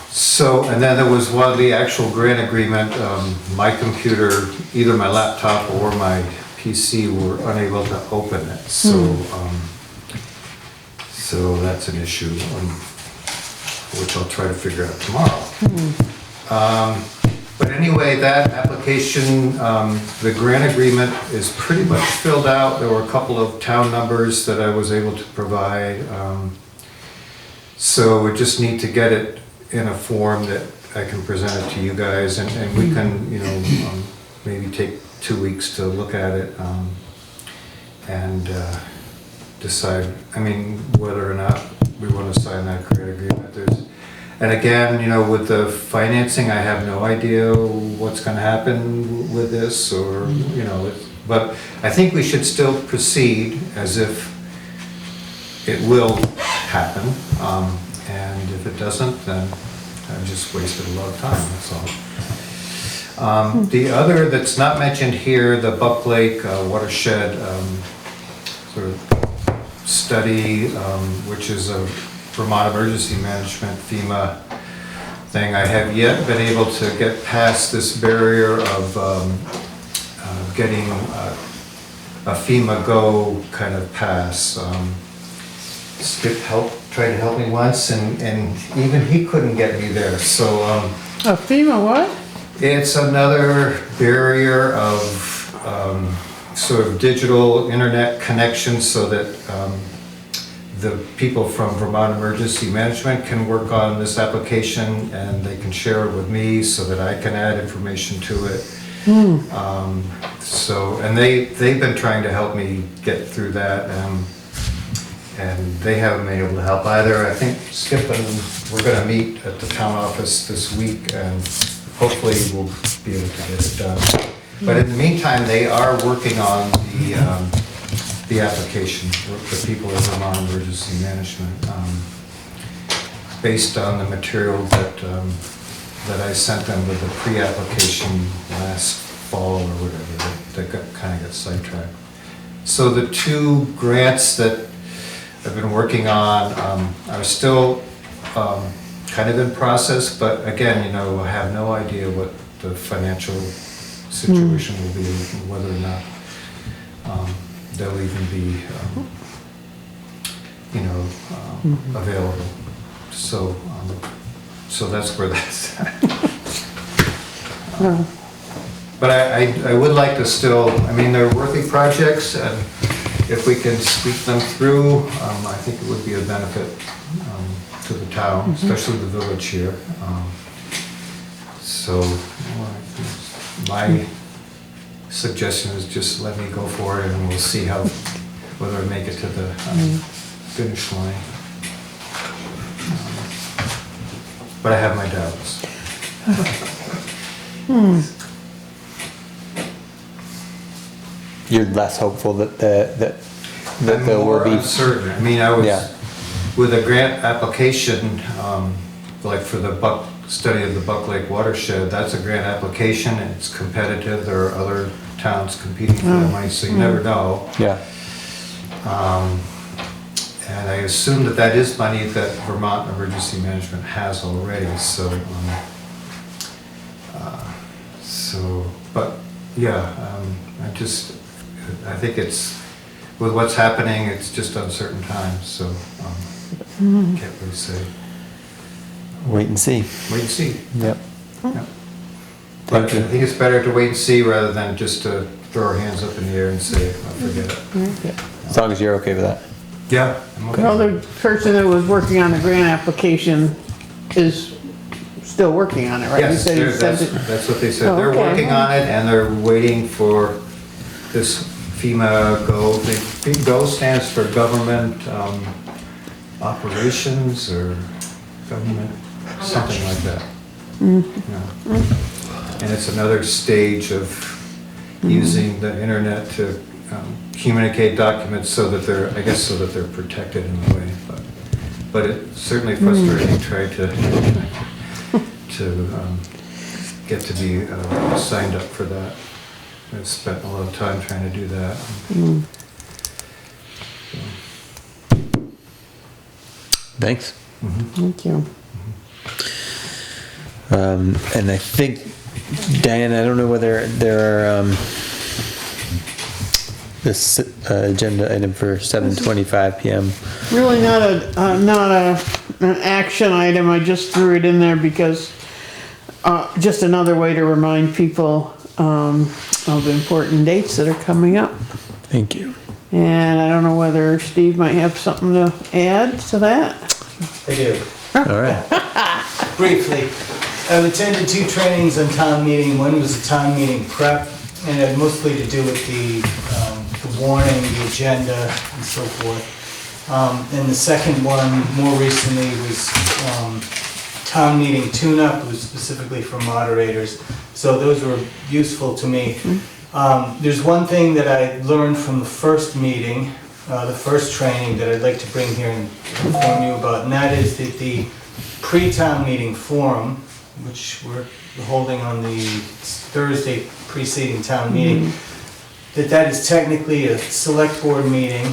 So, and then there was one, the actual grant agreement, my computer, either my laptop or my PC were unable to open it, so, so that's an issue, which I'll try to figure out tomorrow. But anyway, that application, the grant agreement is pretty much filled out. There were a couple of town numbers that I was able to provide. So we just need to get it in a form that I can present it to you guys, and we can, you know, maybe take 2 weeks to look at it and decide, I mean, whether or not we want to sign that grant agreement. And again, you know, with the financing, I have no idea what's going to happen with this, or, you know, but I think we should still proceed as if it will happen. And if it doesn't, then I've just wasted a lot of time, that's all. The other that's not mentioned here, the Buck Lake watershed sort of study, which is a Vermont Emergency Management FEMA thing. I have yet been able to get past this barrier of getting a FEMA Go kind of pass. Skip tried to help me once, and even he couldn't get me there. So A FEMA what? it's another barrier of sort of digital internet connection so that the people from Vermont Emergency Management can work on this application, and they can share it with me so that I can add information to it. So, and they've been trying to help me get through that, and they haven't been able to help either. I think Skip and we're gonna meet at the town office this week, and hopefully we'll be able to get it done. But in the meantime, they are working on the application, the people at Vermont Emergency Management, based on the material that I sent them with the pre-application last fall or whatever, that kind of got sidetracked. So the two grants that I've been working on are still kind of in process, but again, you know, I have no idea what the financial situation will be, whether or not they'll even be, you know, available. So, so that's where that's at. But I would like to still, I mean, they're worthy projects, and if we can speak them through, I think it would be a benefit to the town, especially the village here. So my suggestion is just let me go for it, and we'll see whether I make it to the finish line. But I have my doubts. You're less hopeful that there I'm will more be. uncertain. I mean, I was, Yeah. with a grant application, like for the study of the Buck Lake watershed, that's a grant application, and it's competitive. There are other towns competing for that money, so you never know. Yeah. And I assume that that is money that Vermont Emergency Management has already, so, but, yeah, I think it's, with what's happening, it's just uncertain times, so, can't really say. Wait and see. Wait and see. Yep. Yep. But I Thank you. think it's better to wait and see rather than just to throw our hands up in the air and say, "I'll forget it." As long as you're okay with that. Yeah, I'm okay. Well, the person that was working on the grant application is still working on it, right? You Yes, said you sent it- that's what they said. Oh, They're okay. working on it and they're waiting for this FEMA GO. GO stands for Government Operations or Government, something like that. Yeah. And it's another stage of using the internet to communicate documents so that they're, I guess, so that they're protected in a way. But it's certainly frustrating trying to get to be signed up for that. I've spent a lot of time trying to do that. Thanks. Thank you. And I think, Diane, I don't know whether there are, this agenda item for 7:25 PM. Really not an action item, I just threw it in there because, just another way to remind people, of important dates that are coming up. Thank you. And I don't know whether Steve might have something to add to that? I do. All right. Briefly, I've attended 2 trainings on town meeting. One was a town meeting prep, and it had mostly to do with the warning, the agenda, and so forth. And the second one, more recently, was town meeting tune-up. It was specifically for moderators. So those were useful to me. There's one thing that I learned from the first meeting, the first training, that I'd like to bring here and inform you about, and that is that the pre-town meeting forum, which we're holding on the Thursday preceding town meeting, that is technically a select board meeting,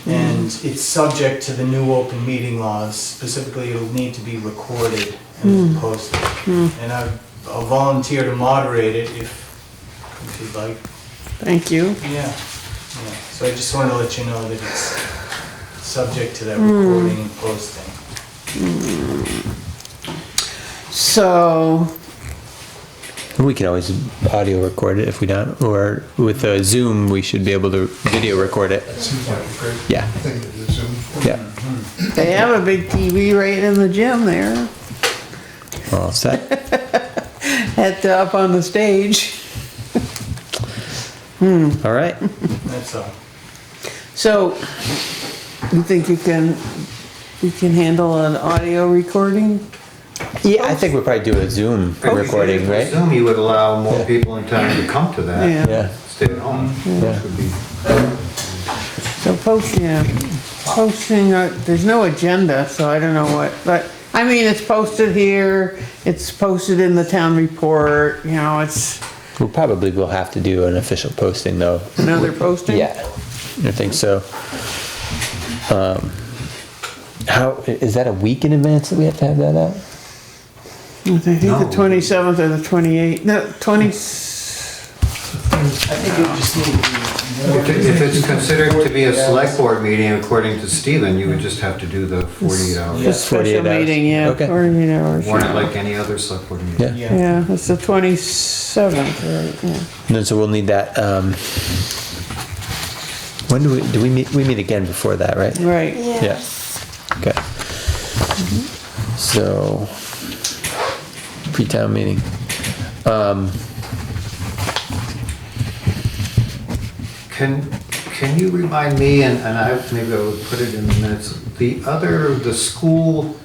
and it's subject to the new open meeting laws. Specifically, it'll need to be recorded and posted. And I'll volunteer to moderate it if you'd like. Thank you. Yeah. So I just wanted to let you know that it's subject to that recording and posting. So, We can always audio record it if we don't, or with a Zoom, we should be able to video record it. Seems like a great Yeah. thing to do, Zoom. Yeah. they have a big TV right in the gym there, All set. up on the stage. All right. That's all. So, you think you can handle an audio recording? Yeah, I think we'll probably do a Zoom recording, If right? Zoom, you would allow more people in town to come to that. Yeah. Yeah. Stay at home, which would be. So posting, there's no agenda, so I don't know what, but, I mean, it's posted here, it's posted in the town report, it's We'll probably will have to do an official posting though. another posting? Yeah, I think so. How, is that a week in advance that we have to have that out? I think No. the 27th or the 28th, no, 20, I think it just needs to be. If it's considered to be a select board meeting, according to Stephen, you would just have to do the 48 the hours. 48 special hours. meeting, yeah, Okay. 48 hours. Warn it like any other select board meeting. Yeah. Yeah, it's the 27th, right, yeah. And then so we'll need that, when do we meet, we meet again before that, right? Right. Yeah. Okay. So, pre-town meeting. Can you remind me, and maybe I would put it in the minutes, the school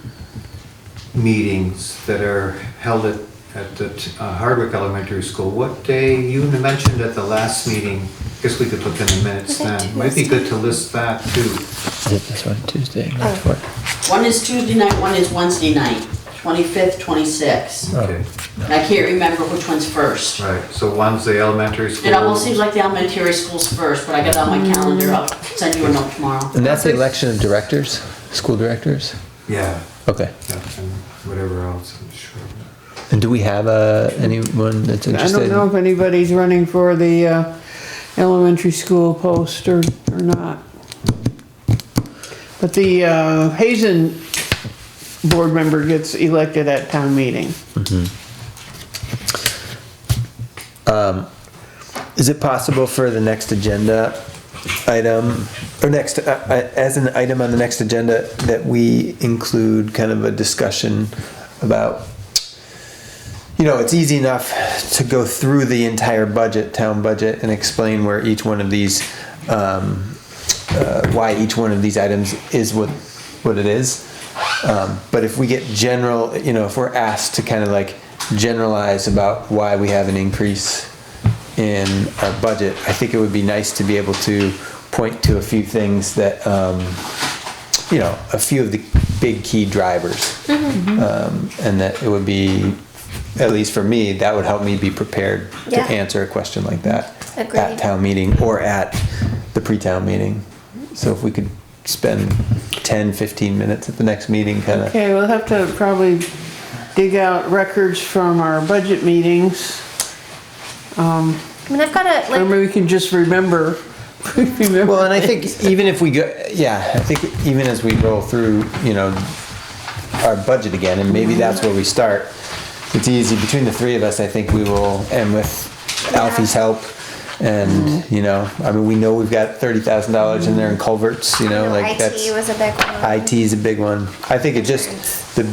meetings that are held at the Hardwick Elementary School, what day, you mentioned at the last meeting, I guess we could look in the minutes Was it then. Might be good to list that too. Is it this one, Tuesday, March 4th? One is Tuesday night, one is Wednesday night, 25th, 26th. Okay, I can't remember which one's first. right, so one's the elementary school. It almost seems like the elementary school's first, but I got it on my calendar, I'll send you a note tomorrow. And that's the election of directors, school directors? Yeah, Okay. yeah, and whatever else, I'm sure. And do we have anyone that's I interested? don't know if anybody's running for the elementary school post or not. But the Hazen board member gets elected at town meeting. Is it possible for the next agenda item, or next, as an item on the next agenda, that we include kind of a discussion about you know, it's easy enough to go through the entire budget, town budget, and explain where each one of these, why each one of these items is what it is. But if we get general, you know, if we're asked to kind of like generalize about why we have an increase in our budget, I think it would be nice to be able to point to a few things that, you know, a few of the big key drivers. And that it would be, at least for me, that would help me be prepared to Yeah. answer a question like that Agreed. at town meeting or at the pre-town meeting. So if we could spend 10, 15 minutes at the next meeting, kind of. Okay, we'll have to probably dig out records from our budget meetings. I mean, I've got a, Or like, maybe we can just remember. Well, and I think even if we go, yeah, I think even as we roll through, you know, our budget again, and maybe that's where we start, it's easy, between the three of us, I think we will, and with Alfie's help, and, you know, I mean, we know we've got $30,000 in there in culverts, you know, like that's. IT was a big one. IT is a big one. I think it just, the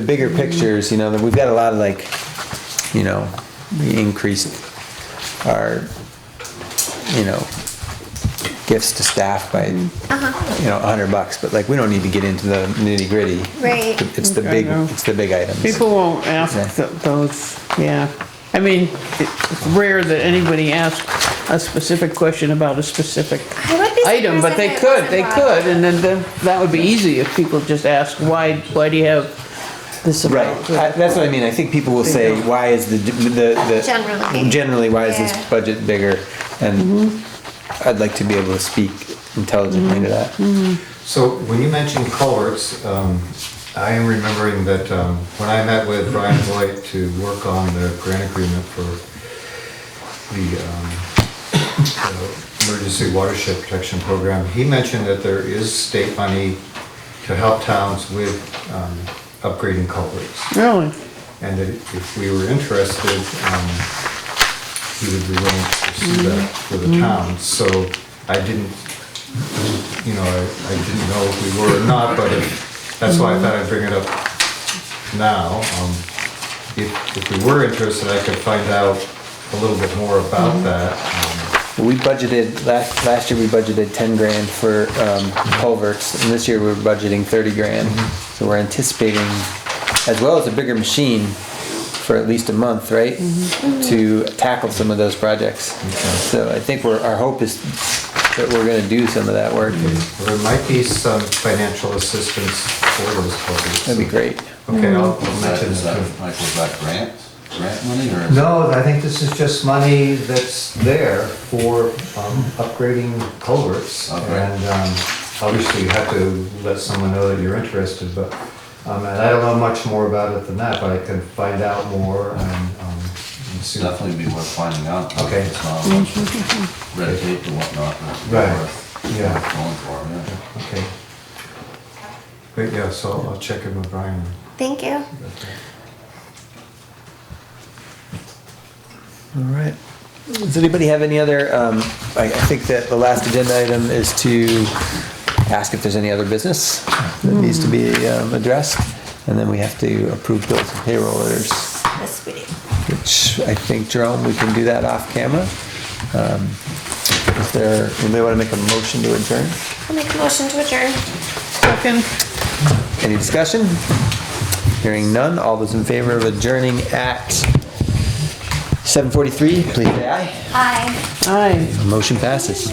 bigger pictures, you know, that we've got a lot of like, you know, we increased our, you know, gifts to staff by, you know, $100, but like, we don't need to get into the nitty gritty. Right. It's the big, it's the big items. People won't ask those, yeah. I mean, it's rare that anybody asks a specific question about a specific I would be item, but surprised they if it could, wasn't they brought could, up. and then that would be easy if people just ask, why do you have this Right, amount? that's what I mean, I think people will say, why is the Generally. why is this Yeah. budget bigger? And I'd like to be able to speak intelligently to that. So when you mentioned culverts, I am remembering that when I met with Brian Voigt to work on the grant agreement for the emergency watershed protection program, he mentioned that there is state money to help towns with upgrading culverts. Really? And that if we were interested, he would be willing to pursue that for the town. So I didn't, you know, I didn't know if we were or not, but that's why I thought I'd bring it up now. If we were interested, I could find out a little bit more about that. We budgeted, last year we budgeted 10 grand for culverts, and this year we're budgeting 30 grand. So we're anticipating, as well as a bigger machine for at least a month, right? To tackle some of those projects. So I think our hope is that we're gonna do some of that work. Well, there might be some financial assistance for those culverts. That'd be great. Okay, I'll mention Is that, it. Michael, is that grant money or? No, I think this is just money that's there for upgrading culverts. Okay. And obviously you have to let someone know that you're interested, but, and I don't know much more about it than that, but I can find out more and see. Definitely be worth finding out. Okay. It's not a bunch of red tape and whatnot. But it's Right. worth Yeah. Going for, yeah. Okay. Great, yeah, so I'll check in with Brian. Thank you. All right. Does anybody have any other, I think that the last agenda item is to ask if there's any other business that needs to be addressed. And then we have to approve bills and payroll orders, Yes, we do. which I think, Jerome, we can do that off camera. Is there, anybody want to make a motion to adjourn? I'll make a motion to adjourn. Second. Any discussion? Hearing none, all those in favor of adjourning at 7:43, please say aye. Aye. Aye. Motion passes.